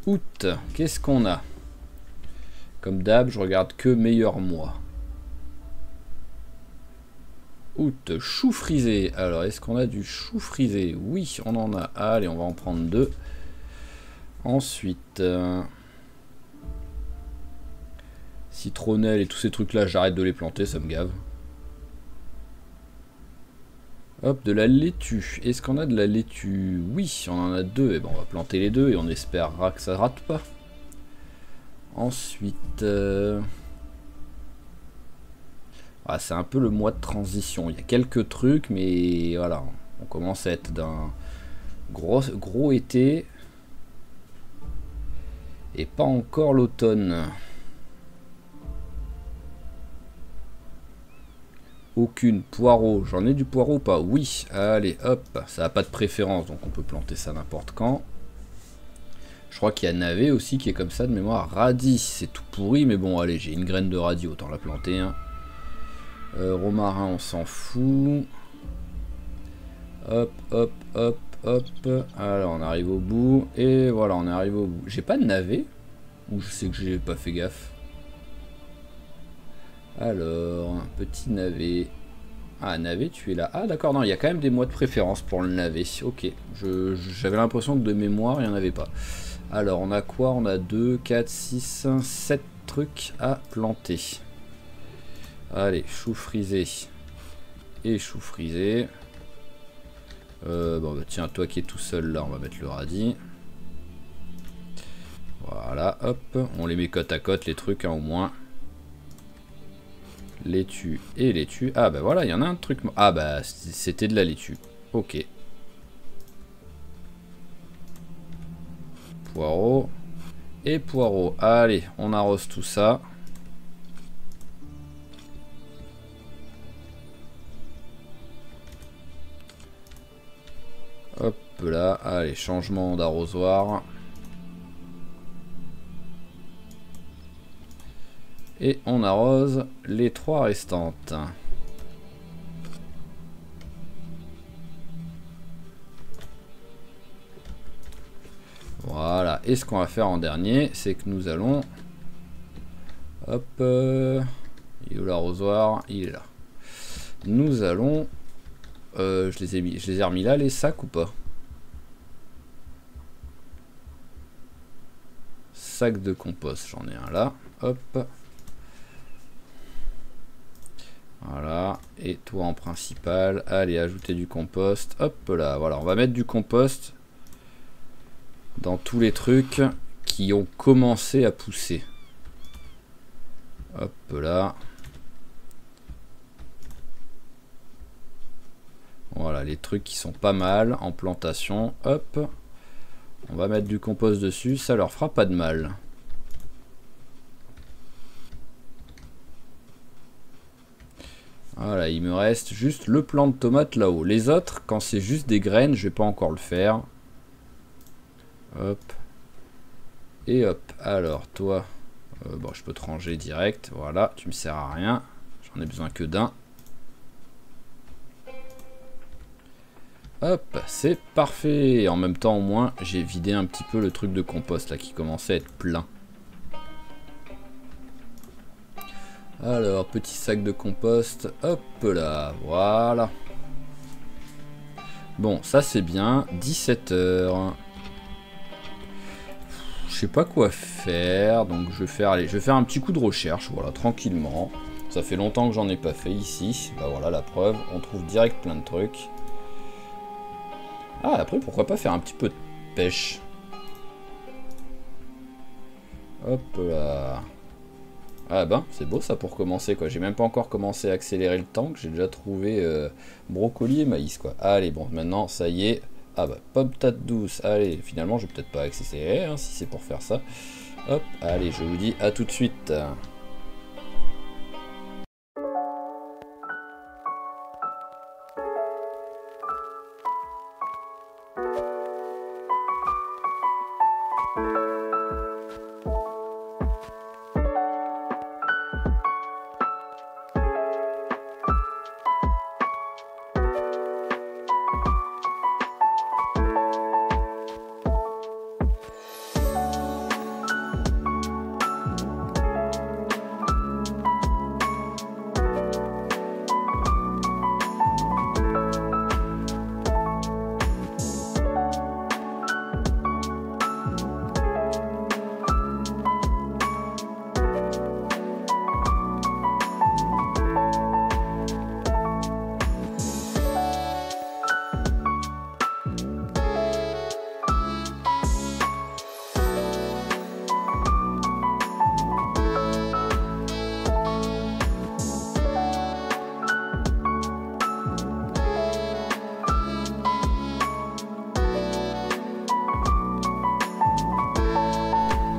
[SPEAKER 1] Août, qu'est-ce qu'on a? Comme d'hab, je regarde que meilleur mois. Août, chou frisé. Alors, est-ce qu'on a du chou frisé? Oui, on en a. Allez, on va en prendre 2. Ensuite, citronnelle et tous ces trucs-là, j'arrête de les planter, ça me gave. Hop, de la laitue. Est-ce qu'on a de la laitue? Oui, on en a 2. Et ben, on va planter les 2 et on espérera que ça rate pas. Ensuite... Ah, c'est un peu le mois de transition. Il y a quelques trucs, mais voilà. On commence à être d'un gros été. Et pas encore l'automne. Aucune. Poireau. J'en ai du poireau ou pas? Oui. Allez, hop. Ça n'a pas de préférence, donc on peut planter ça n'importe quand. Je crois qu'il y a navet aussi qui est comme ça de mémoire. Radis, c'est tout pourri, mais bon, allez, j'ai une graine de radis, autant la planter. Hein. Romarin, on s'en fout. Hop, hop, hop, hop. Alors, on arrive au bout. Et voilà, on est arrivé au bout. J'ai pas de navet? Ou je sais que j'ai pas fait gaffe? Alors, un petit navet. Ah, navet, tu es là. Ah, d'accord, non, il y a quand même des mois de préférence pour le navet. Ok, j'avais l'impression que de mémoire, il n'y en avait pas. Alors, on a quoi? On a 2, 4, 6, 7 trucs à planter. Allez, chou frisé. Et chou frisé. Bon, bah, tiens, toi qui es tout seul là, on va mettre le radis. Voilà, hop. On les met côte à côte, les trucs, hein, au moins. Laitue et laitue. Ah bah voilà, il y en a un truc. Ah bah c'était de la laitue. Ok. Poireau. Et poireau. Allez, on arrose tout ça. Hop là. Allez, changement d'arrosoir. Et on arrose les 3 restantes. Voilà. Et ce qu'on va faire en dernier, c'est que nous allons... Hop. Il est où l'arrosoir? Il est là. Nous allons... je les ai remis là, les sacs ou pas? Sac de compost, j'en ai un là. Hop. Voilà, et toi en principal, allez, ajouter du compost, hop là, voilà, on va mettre du compost dans tous les trucs qui ont commencé à pousser. Hop là. Voilà, les trucs qui sont pas mal en plantation, hop. On va mettre du compost dessus, ça leur fera pas de mal. Voilà, il me reste juste le plant de tomate là-haut. Les autres, quand c'est juste des graines, je vais pas encore le faire. Hop. Et hop. Alors, toi, bon, je peux te ranger direct. Voilà, tu me sers à rien. Je on n'a besoin que d'un. Hop, c'est parfait. Et en même temps, au moins, j'ai vidé un petit peu le truc de compost là qui commençait à être plein. Alors, petit sac de compost. Hop là, voilà. Bon, ça c'est bien. 17 heures. Je sais pas quoi faire. Donc, je vais faire, allez, je vais faire un petit coup de recherche. Voilà, tranquillement. Ça fait longtemps que j'en ai pas fait ici. Bah voilà la preuve. On trouve direct plein de trucs. Ah, après, pourquoi pas faire un petit peu de pêche. Hop là. Ah ben, c'est beau ça pour commencer, quoi. J'ai même pas encore commencé à accélérer le temps, que j'ai déjà trouvé brocoli et maïs, quoi. Allez, bon, maintenant, ça y est. Ah bah, pomme tarte douce. Allez, finalement, je vais peut-être pas accélérer, hein, si c'est pour faire ça. Hop, allez, je vous dis à tout de suite.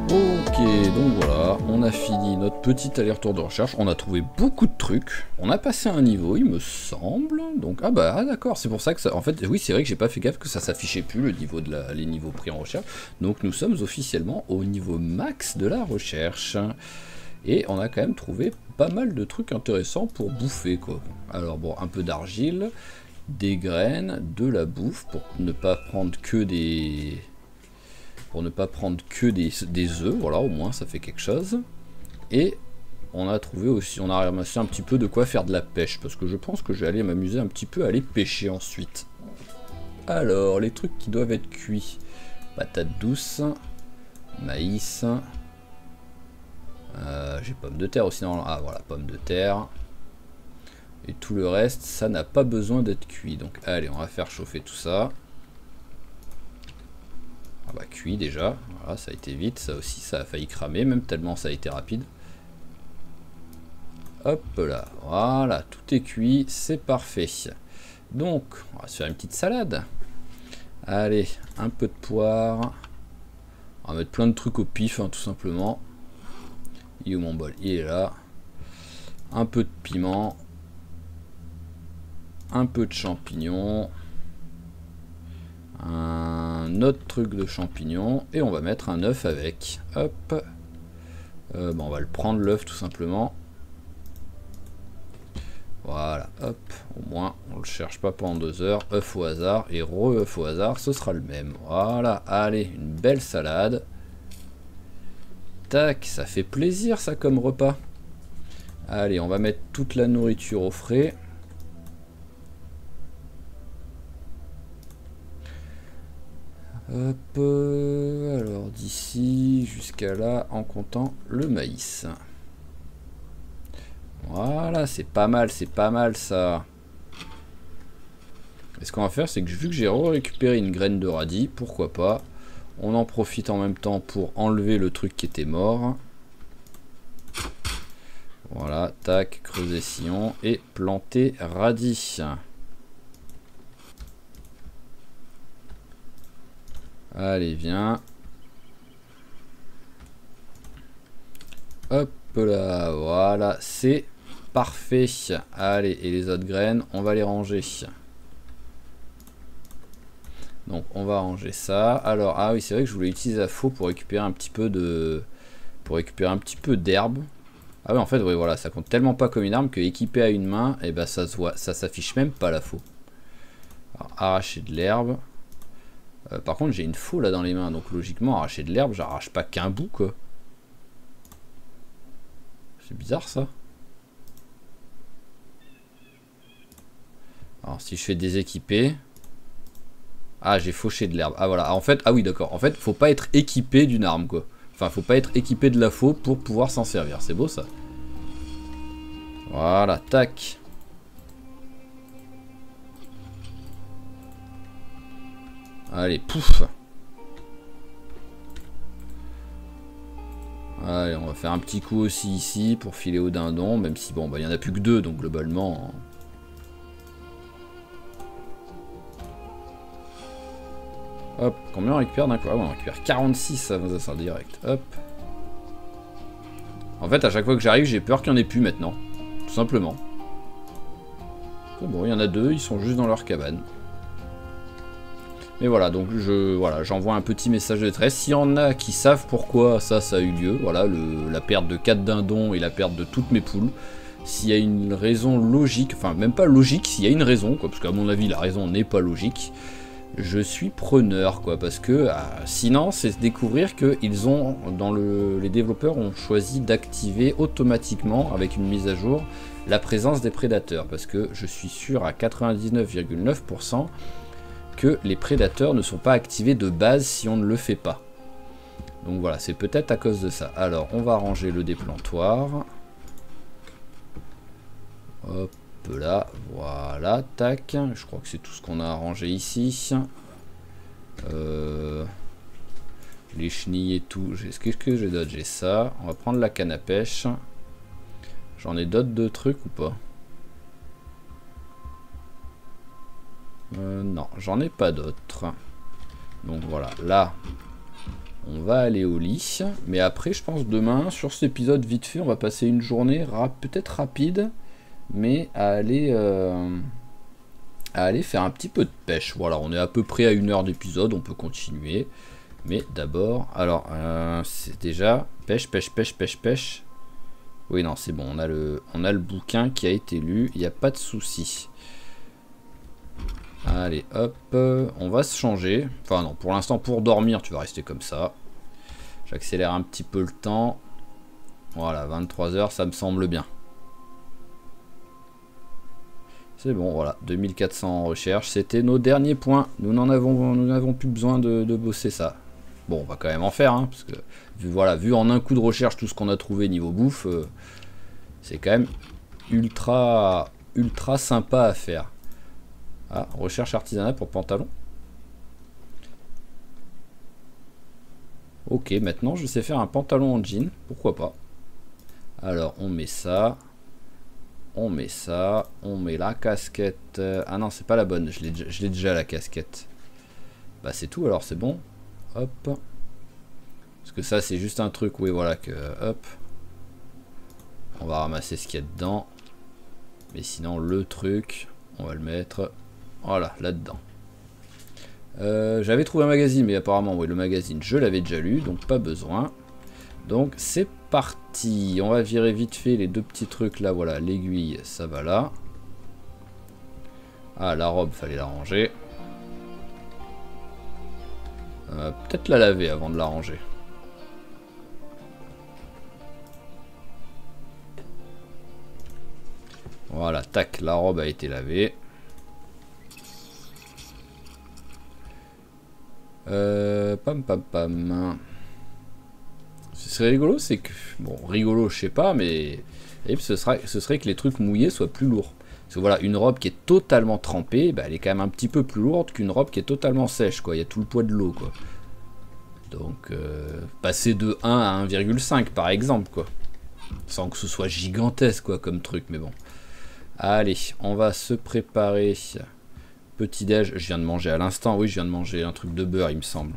[SPEAKER 1] Ok, donc voilà, on a fini notre petit aller-retour de recherche, on a trouvé beaucoup de trucs, on a passé un niveau, il me semble, donc, ah bah, ah d'accord, c'est pour ça que ça, en fait, oui, c'est vrai que j'ai pas fait gaffe que ça s'affichait plus, le niveau de les niveaux pris en recherche, donc nous sommes officiellement au niveau max de la recherche, et on a quand même trouvé pas mal de trucs intéressants pour bouffer, quoi. Alors bon, un peu d'argile, des graines, de la bouffe, pour ne pas prendre que des... des œufs, voilà, au moins ça fait quelque chose. Et on a trouvé aussi, on a ramassé un petit peu de quoi faire de la pêche, parce que je pense que je vais aller m'amuser un petit peu à aller pêcher ensuite. Alors, les trucs qui doivent être cuits. Patates douces, maïs, j'ai pommes de terre aussi, non, ah voilà, pommes de terre. Et tout le reste, ça n'a pas besoin d'être cuit. Donc allez, on va faire chauffer tout ça. Ah bah cuit déjà, voilà, ça a été vite, ça aussi ça a failli cramer, même tellement ça a été rapide. Hop là, voilà, tout est cuit, c'est parfait. Donc, on va se faire une petite salade. Allez, un peu de poire. On va mettre plein de trucs au pif, hein, tout simplement. Il est où mon bol? Il est là. Un peu de piment. Un peu de champignons. Un autre truc de champignons et on va mettre un œuf avec. Hop. Bon, on va le prendre l'œuf tout simplement. Voilà, hop. Au moins, on le cherche pas pendant 2 heures. œuf au hasard et re-œuf au hasard, ce sera le même. Voilà, allez, une belle salade. Tac, ça fait plaisir ça comme repas. Allez, on va mettre toute la nourriture au frais. Hop, alors d'ici jusqu'à là en comptant le maïs. Voilà, c'est pas mal ça. Et ce qu'on va faire, c'est que vu que j'ai récupéré une graine de radis, pourquoi pas, on en profite en même temps pour enlever le truc qui était mort. Voilà, tac, creuser sillon et planter radis. Allez, viens. Hop là, voilà, c'est parfait. Allez, et les autres graines, on va les ranger. Donc, on va ranger ça. Alors, ah oui, c'est vrai que je voulais utiliser la faux pour récupérer un petit peu de... pour récupérer un petit peu d'herbe. Ah ouais, en fait, oui, voilà, ça compte tellement pas comme une arme que équipé à une main, et ben ça se voit, ça s'affiche même pas la faux. Alors, arracher de l'herbe. Par contre, j'ai une faux là dans les mains, donc logiquement, arracher de l'herbe, j'arrache pas qu'un bout, quoi. C'est bizarre ça. Alors, si je fais déséquiper. Ah, j'ai fauché de l'herbe. Ah, voilà. En fait, ah oui, d'accord. En fait, faut pas être équipé d'une arme, quoi. Enfin, faut pas être équipé de la faux pour pouvoir s'en servir. C'est beau ça. Voilà, tac. Allez, pouf. Allez, on va faire un petit coup aussi ici pour filer au dindon, même si bon, bah, il y en a plus que deux, donc globalement. Hop, combien on récupère d'un coup? Ah ouais, on récupère 46, ça va ça direct. Hop. En fait, à chaque fois que j'arrive, j'ai peur qu'il n'y en ait plus maintenant. Tout simplement. Bon, il y en a deux, ils sont juste dans leur cabane. Mais voilà, donc j'envoie un petit message de détresse. S'il y en a qui savent pourquoi ça a eu lieu, voilà, la perte de 4 dindons et la perte de toutes mes poules. S'il y a une raison logique, enfin même pas logique, s'il y a une raison, quoi, parce qu'à mon avis la raison n'est pas logique, je suis preneur, quoi, parce que sinon c'est découvrir que ils ont, les développeurs ont choisi d'activer automatiquement avec une mise à jour la présence des prédateurs, parce que je suis sûr à 99,9% que les prédateurs ne sont pas activés de base si on ne le fait pas. Donc voilà, c'est peut-être à cause de ça. Alors, on va ranger le déplantoir. Hop là, voilà, tac. Je crois que c'est tout ce qu'on a rangé ici. Les chenilles et tout. Qu'est-ce que j'ai d'autre? J'ai ça. On va prendre la canne à pêche. J'en ai d'autres de trucs ou pas? Non, j'en ai pas d'autres. Donc voilà, là, on va aller au lit. Mais après, je pense demain, sur cet épisode vite fait, on va passer une journée peut-être rapide, mais à aller faire un petit peu de pêche. Voilà, on est à peu près à 1 heure d'épisode, on peut continuer. Mais d'abord, alors, c'est déjà pêche, pêche, pêche, pêche, pêche. Oui, non, c'est bon, on a le bouquin qui a été lu, il n'y a pas de souci. Allez, hop, on va se changer. Enfin non, pour l'instant, pour dormir, tu vas rester comme ça. J'accélère un petit peu le temps. Voilà, 23 h, ça me semble bien. C'est bon, voilà, 2400 en recherche. C'était nos derniers points. Nous n'avons plus besoin de bosser ça. Bon, on va quand même en faire, hein, parce que vu en un coup de recherche tout ce qu'on a trouvé niveau bouffe, c'est quand même ultra sympa à faire. Ah, recherche artisanale pour pantalon. Ok, maintenant je sais faire un pantalon en jean, pourquoi pas. Alors on met ça. On met ça. On met la casquette. Ah non, c'est pas la bonne, je l'ai déjà la casquette. Bah c'est tout alors, c'est bon. Hop. Parce que ça c'est juste un truc, oui voilà, que hop. On va ramasser ce qu'il y a dedans. Mais sinon le truc, on va le mettre... Voilà, là-dedans. J'avais trouvé un magazine, mais apparemment, oui, le magazine, je l'avais déjà lu, donc pas besoin. Donc, c'est parti. On va virer vite fait les deux petits trucs là, voilà. L'aiguille, ça va là. Ah, la robe, fallait la ranger. Peut-être la laver avant de la ranger. Voilà, tac, la robe a été lavée. Pam pam pam. Ce serait rigolo, c'est que... Bon, rigolo, je sais pas, mais... ce serait que les trucs mouillés soient plus lourds. Parce que voilà, une robe qui est totalement trempée, bah, elle est quand même un petit peu plus lourde qu'une robe qui est totalement sèche, quoi. Il y a tout le poids de l'eau, quoi. Donc, passer de 1 à 1,5, par exemple, quoi. Sans que ce soit gigantesque, quoi, comme truc, mais bon. Allez, on va se préparer... Petit déj, je viens de manger à l'instant, oui je viens de manger un truc de beurre il me semble.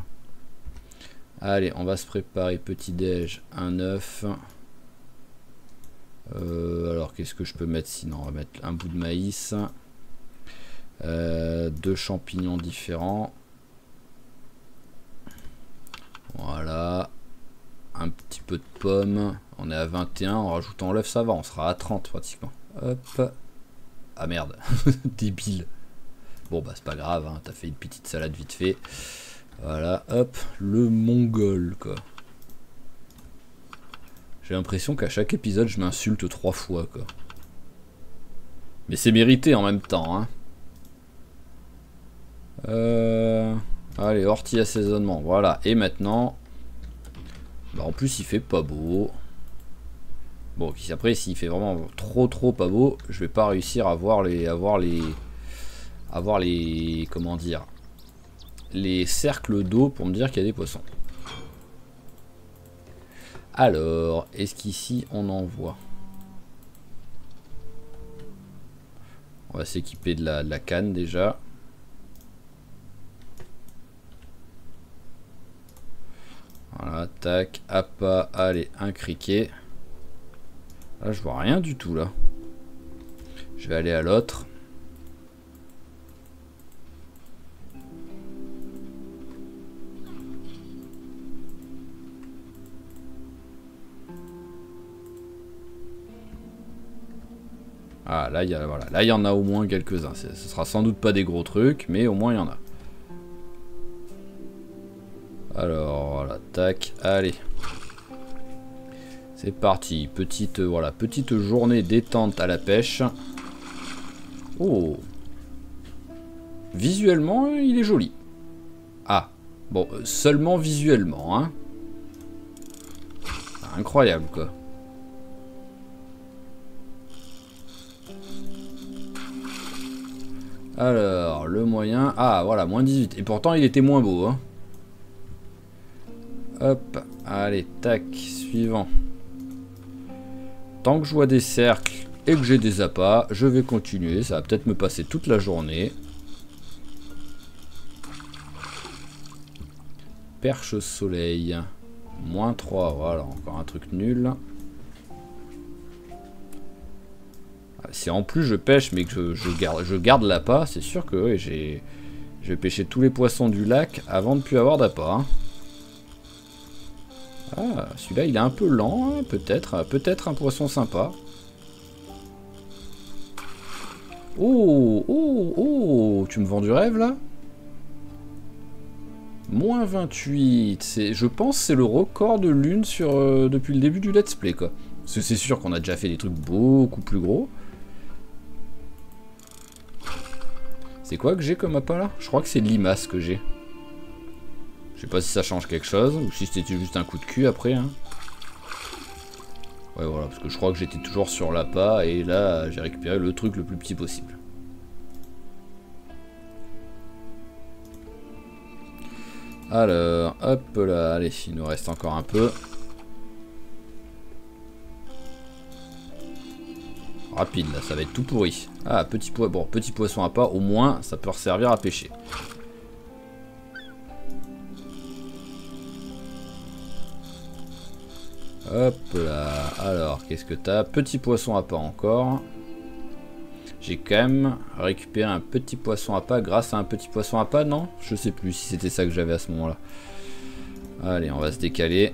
[SPEAKER 1] Allez, on va se préparer petit déj, un œuf. Alors qu'est-ce que je peux mettre sinon? On va mettre un bout de maïs. 2 champignons différents. Voilà. Un petit peu de pommes. On est à 21, en rajoutant l'œuf ça va, on sera à 30 pratiquement. Hop. Ah merde, débile. Bon bah c'est pas grave, hein. T'as fait une petite salade vite fait. Voilà, hop, le mongol quoi. J'ai l'impression qu'à chaque épisode je m'insulte 3 fois quoi. Mais c'est mérité en même temps, hein. Allez, ortie assaisonnement, voilà. Et maintenant, bah en plus il fait pas beau. Bon, après s'il fait vraiment trop pas beau, je vais pas réussir à avoir les comment dire, les cercles d'eau pour me dire qu'il y a des poissons. Alors, est-ce qu'ici on en voit? On va s'équiper de la canne déjà. Voilà, tac, appât, allez, un criquet. Là, je vois rien du tout, là. Je vais aller à l'autre. Ah, là, voilà. Là, il y en a au moins quelques-uns. Ce sera sans doute pas des gros trucs, mais au moins, il y en a. Alors, voilà, tac, allez. C'est parti. Voilà, petite journée détente à la pêche. Oh. Visuellement, il est joli. Ah, bon, seulement visuellement, hein. Incroyable, quoi. Alors, le moyen... Ah, voilà, moins 18. Et pourtant, il était moins beau, hein. Hop, allez, tac, suivant. Tant que je vois des cercles et que j'ai des appâts, je vais continuer. Ça va peut-être me passer toute la journée. Perche soleil. Moins 3, voilà, encore un truc nul. Si en plus je pêche mais que je garde l'appât, c'est sûr que ouais, je vais pêcher tous les poissons du lac avant de ne plus avoir d'appât. Hein. Ah, celui-là il est un peu lent, hein, peut-être un poisson sympa. Oh, tu me vends du rêve là? Moins 28, je pense c'est le record de lune depuis le début du let's play quoi. Parce que c'est sûr qu'on a déjà fait des trucs beaucoup plus gros. C'est quoi que j'ai comme appât là? Je crois que c'est de limace que j'ai. Je sais pas si ça change quelque chose ou si c'était juste un coup de cul après. Hein. Ouais voilà, parce que je crois que j'étais toujours sur l'appât et là j'ai récupéré le truc le plus petit possible. Alors, hop là, allez, il nous reste encore un peu. Rapide là, ça va être tout pourri. Ah, petit poisson à pas, au moins ça peut servir à pêcher. Hop là, alors qu'est-ce que t'as? Petit poisson à pas encore. J'ai quand même récupéré un petit poisson à pas grâce à un petit poisson à pas, non? Je sais plus si c'était ça que j'avais à ce moment-là. Allez, on va se décaler.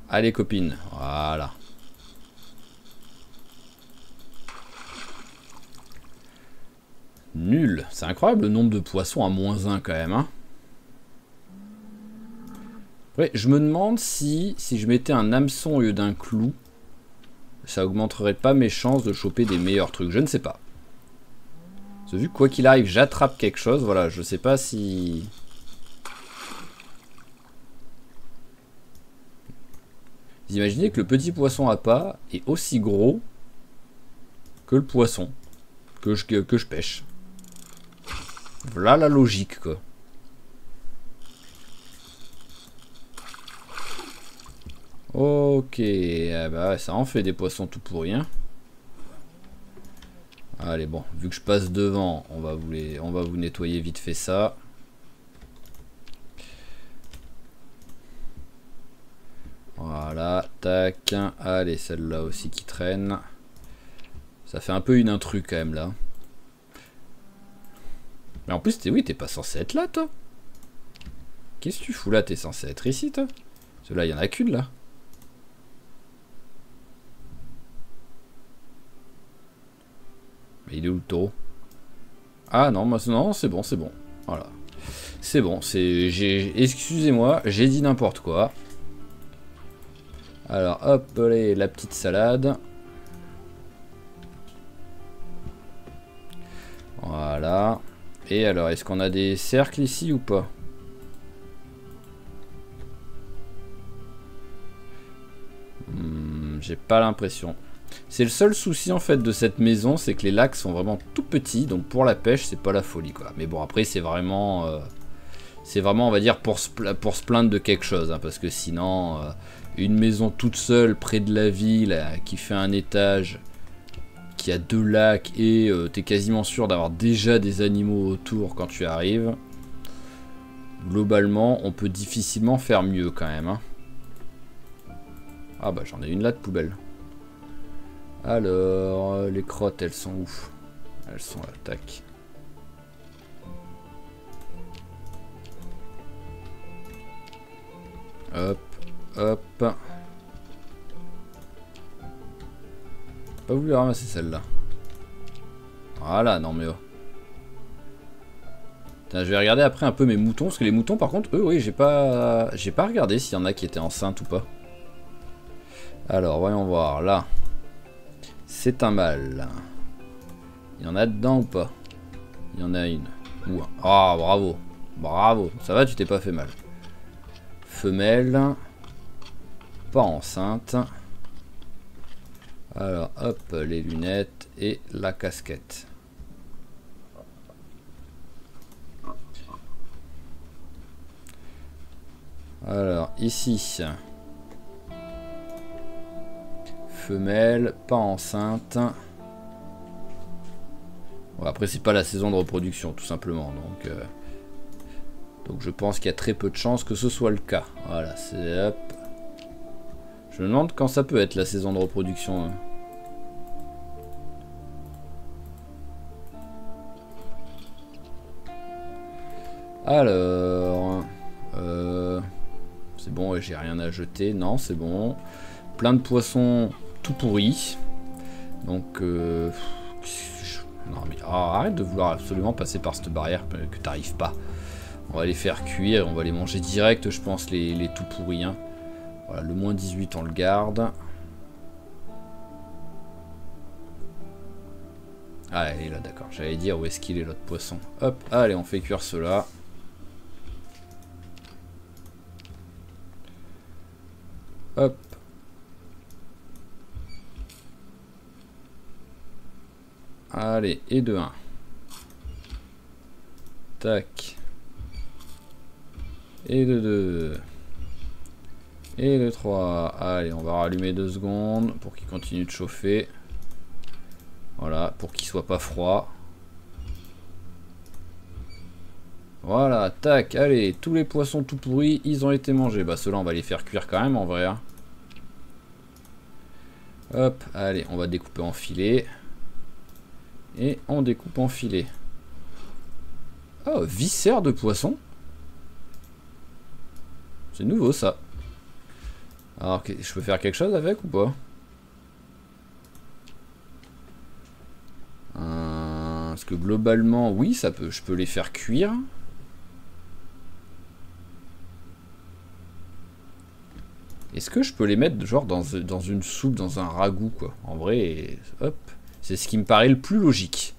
[SPEAKER 1] Allez copine, voilà. Nul, c'est incroyable le nombre de poissons à moins 1 quand même. Hein. Ouais, je me demande si je mettais un hameçon au lieu d'un clou, ça augmenterait pas mes chances de choper des meilleurs trucs, je ne sais pas. Parce que vu que quoi qu'il arrive, j'attrape quelque chose, voilà, je sais pas si... Vous imaginez que le petit poisson à pas est aussi gros que le poisson que je pêche. Voilà la logique quoi. Ok, bah ça en fait des poissons tout pourris. Hein. Allez bon, vu que je passe devant, on va vous nettoyer vite fait ça. Voilà, tac. Allez, celle-là aussi qui traîne. Ça fait un peu une intrus quand même là. Mais en plus, oui, t'es pas censé être là, toi. Qu'est-ce que tu fous là? T'es censé être ici, toi. Parce que là, il y en a qu'une là. Mais il est où le taureau? Ah non, non, c'est bon, c'est bon. Voilà. C'est bon, excusez-moi, j'ai dit n'importe quoi. Alors, hop, allez, la petite salade. Voilà. Et alors, est-ce qu'on a des cercles ici ou pas? J'ai pas l'impression. C'est le seul souci en fait de cette maison, c'est que les lacs sont vraiment tout petits, donc pour la pêche, c'est pas la folie quoi. Mais bon, après, c'est vraiment, on va dire, pour se plaindre de quelque chose, hein, parce que sinon, une maison toute seule près de la ville, qui fait un étage, qui a 2 lacs, et t'es quasiment sûr d'avoir déjà des animaux autour quand tu arrives. Globalement, on peut difficilement faire mieux quand même. Hein. Ah bah j'en ai une là de poubelle. Alors, les crottes, elles sont où? Elles sont là, tac. Hop, hop. Pas voulu ramasser celle-là. Voilà, non mais oh. Putain, je vais regarder après un peu mes moutons, parce que les moutons par contre, eux, oui, j'ai pas regardé s'il y en a qui étaient enceintes ou pas. Alors, voyons voir, là. C'est un mâle. Il y en a dedans ou pas? Il y en a une. Ou un. Ah, bravo. Bravo. Ça va, tu t'es pas fait mal. Femelle. Pas enceinte. Alors, hop, les lunettes et la casquette. Alors, ici. Femelle, pas enceinte. Bon, après, c'est pas la saison de reproduction, tout simplement. Donc je pense qu'il y a très peu de chances que ce soit le cas. Voilà, c'est hop. Je me demande quand ça peut être la saison de reproduction. Alors, c'est bon, j'ai rien à jeter. Non, c'est bon. Plein de poissons tout pourris. Donc, non mais arrête de vouloir absolument passer par cette barrière que t'arrives pas. On va les faire cuire, on va les manger direct, je pense, les tout pourris. Hein. Voilà, le moins 18, on le garde. Ah, il est là, d'accord. J'allais dire où est-ce qu'il est l'autre poisson. Hop, allez, on fait cuire cela. Hop. Allez, et de 1. Tac. Et de 2. Et de 3. Allez, on va rallumer 2 secondes pour qu'il continue de chauffer. Voilà, pour qu'il soit pas froid. Voilà, tac, allez, tous les poissons tout pourris, ils ont été mangés. Bah ceux-là, on va les faire cuire quand même en vrai. Hein. Hop, allez, on va découper en filets. Et on découpe en filets. Oh, viscère de poisson. C'est nouveau ça. Alors, je peux faire quelque chose avec ou pas? Parce que globalement, oui, ça peut. Je peux les faire cuire. Est-ce que je peux les mettre genre dans une soupe, dans un ragoût quoi? En vrai, hop. C'est ce qui me paraît le plus logique.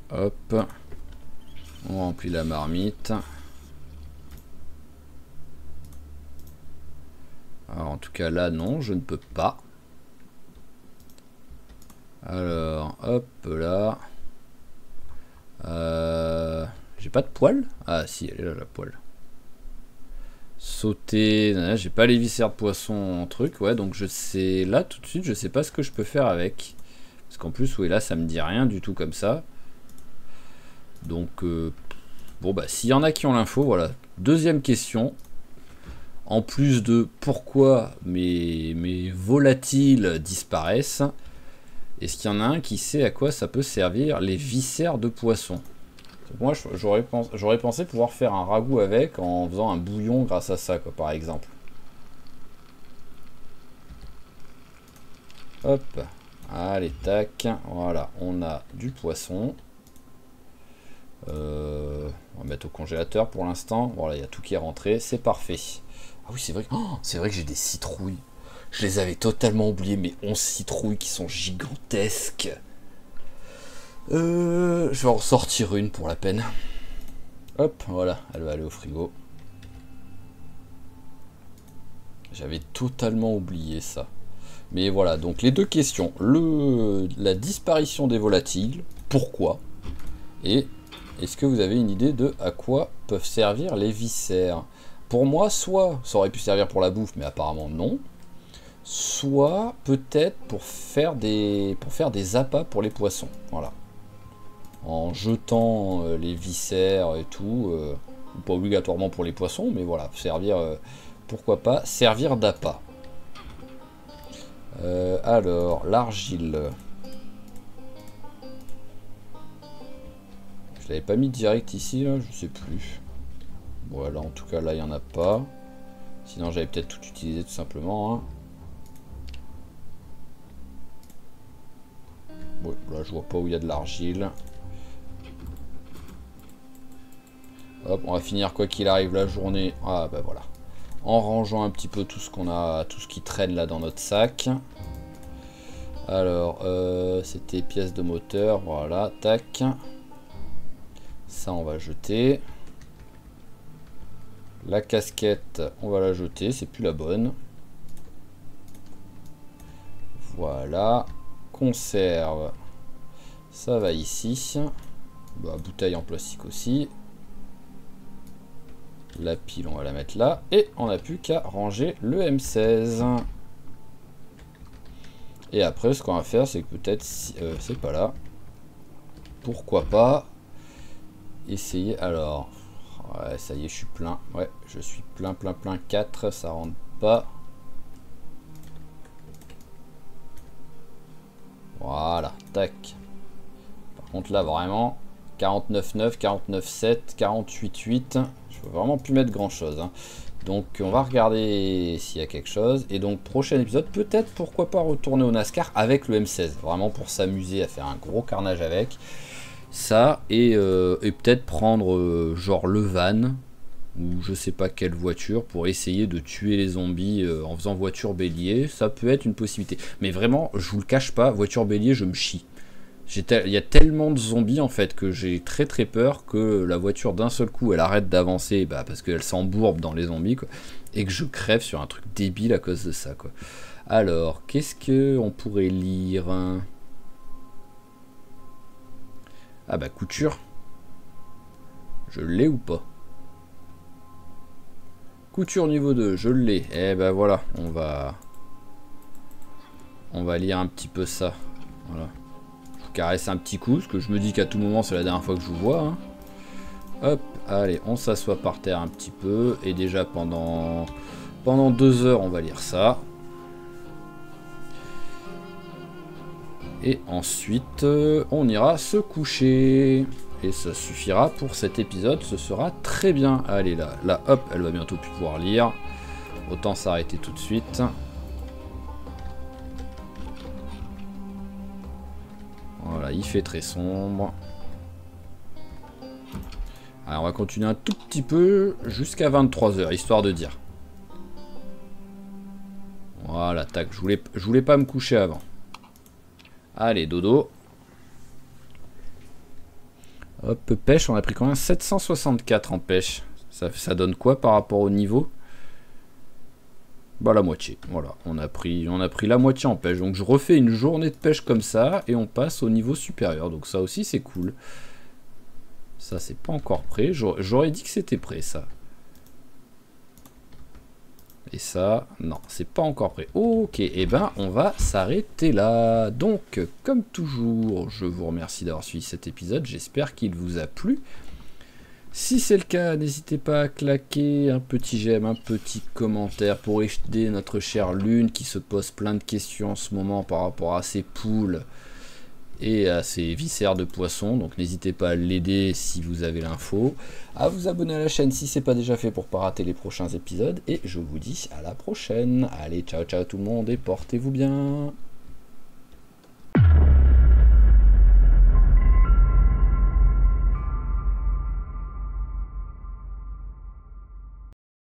[SPEAKER 1] Hop. On remplit la marmite. Alors en tout cas là non, je ne peux pas. Alors hop là. J'ai pas de poêle? Ah si, elle est là la poêle. Sauter, j'ai pas les viscères de poisson en truc, ouais, donc je sais, là tout de suite, je sais pas ce que je peux faire avec. Parce qu'en plus, oui, là, ça me dit rien du tout comme ça. Donc, bon, bah, s'il y en a qui ont l'info, voilà. Deuxième question. en plus de pourquoi mes volatiles disparaissent, est-ce qu'il y en a un qui sait à quoi ça peut servir les viscères de poisson? Moi, j'aurais pensé pouvoir faire un ragoût avec en faisant un bouillon grâce à ça, quoi, par exemple. Hop, allez, tac, voilà, on a du poisson. On va mettre au congélateur pour l'instant. Voilà, il y a tout qui est rentré, c'est parfait. Ah oui, c'est vrai, c'est vrai que j'ai des citrouilles. Je les avais totalement oubliées, mes 11 citrouilles qui sont gigantesques. Je vais en sortir une pour la peine. Hop, voilà, elle va aller au frigo. J'avais totalement oublié ça. Mais voilà, donc les deux questions. La disparition des volatiles, pourquoi? Et est-ce que vous avez une idée de à quoi peuvent servir les viscères? Pour moi, soit ça aurait pu servir pour la bouffe, mais apparemment non. Soit peut-être pour faire des appâts pour les poissons. Voilà. En jetant les viscères et tout. Pas obligatoirement pour les poissons, mais voilà. Servir, pourquoi pas, servir d'appât. Alors, l'argile. Je l'avais pas mis direct ici, là, je sais plus. Voilà, en tout cas, là, il n'y en a pas. Sinon, j'avais peut-être tout utilisé tout simplement. Hein. Ouais, là, je vois pas où il y a de l'argile. Hop, on va finir quoi qu'il arrive la journée. Ah, bah voilà. En rangeant un petit peu tout ce qu'on a, tout ce qui traîne là dans notre sac. Alors, c'était pièces de moteur, voilà, tac. Ça, on va jeter. La casquette, on va la jeter, c'est plus la bonne. Voilà. Conserve, ça va ici. Bah, bouteille en plastique aussi. La pile, on va la mettre là. Et on n'a plus qu'à ranger le M16. Et après, ce qu'on va faire, c'est que peut-être, si, c'est pas là. Pourquoi pas essayer. Alors, ouais, ça y est, je suis plein. Ouais, je suis plein. 4, ça rentre pas. Voilà, tac. Par contre, là, vraiment, 49,9, 49,7, 48,8. Je peux vraiment plus mettre grand-chose. Hein. Donc, on va regarder s'il y a quelque chose. Et donc, prochain épisode, peut-être, pourquoi pas retourner au NASCAR avec le M16. Vraiment pour s'amuser à faire un gros carnage avec. Ça, et peut-être prendre genre le van, ou je sais pas quelle voiture, pour essayer de tuer les zombies en faisant voiture bélier. Ça peut être une possibilité. Mais vraiment, je vous le cache pas, voiture bélier, je me chie. Il y a tellement de zombies en fait que j'ai très peur que la voiture d'un seul coup elle arrête d'avancer parce qu'elle s'embourbe dans les zombies quoi, et que je crève sur un truc débile à cause de ça quoi. Alors, qu'est-ce que on pourrait lire? Ah bah couture. Je l'ai ou pas? Couture niveau 2, je l'ai. Eh ben voilà, on va lire un petit peu ça. Voilà. Je vous caresse un petit coup, parce que je me dis qu'à tout moment c'est la dernière fois que je vous vois. Hein. Hop, allez, on s'assoit par terre un petit peu. Et déjà pendant 2 heures, on va lire ça. Et ensuite, on ira se coucher. Et ça suffira pour cet épisode, ce sera très bien. Allez, là, hop, elle va bientôt plus pouvoir lire. Autant s'arrêter tout de suite. Voilà, il fait très sombre. Alors, on va continuer un tout petit peu jusqu'à 23 h, histoire de dire. Voilà, tac, je voulais pas me coucher avant. Allez, dodo. Hop, pêche, on a pris combien? 764 en pêche. Ça donne quoi par rapport au niveau? Bah la moitié, voilà. On a pris la moitié en pêche. Donc je refais une journée de pêche comme ça et on passe au niveau supérieur. Donc ça aussi c'est cool. Ça c'est pas encore prêt. J'aurais dit que c'était prêt ça. Et ça, non, c'est pas encore prêt. Ok, et ben on va s'arrêter là. Donc, comme toujours, je vous remercie d'avoir suivi cet épisode. J'espère qu'il vous a plu. Si c'est le cas, n'hésitez pas à claquer un petit j'aime, un petit commentaire pour aider notre chère Lune qui se pose plein de questions en ce moment par rapport à ses poules et à ses viscères de poisson. Donc n'hésitez pas à l'aider si vous avez l'info, à vous abonner à la chaîne si c'est pas déjà fait pour pas rater les prochains épisodes. Et je vous dis à la prochaine. Allez, ciao ciao tout le monde et portez-vous bien.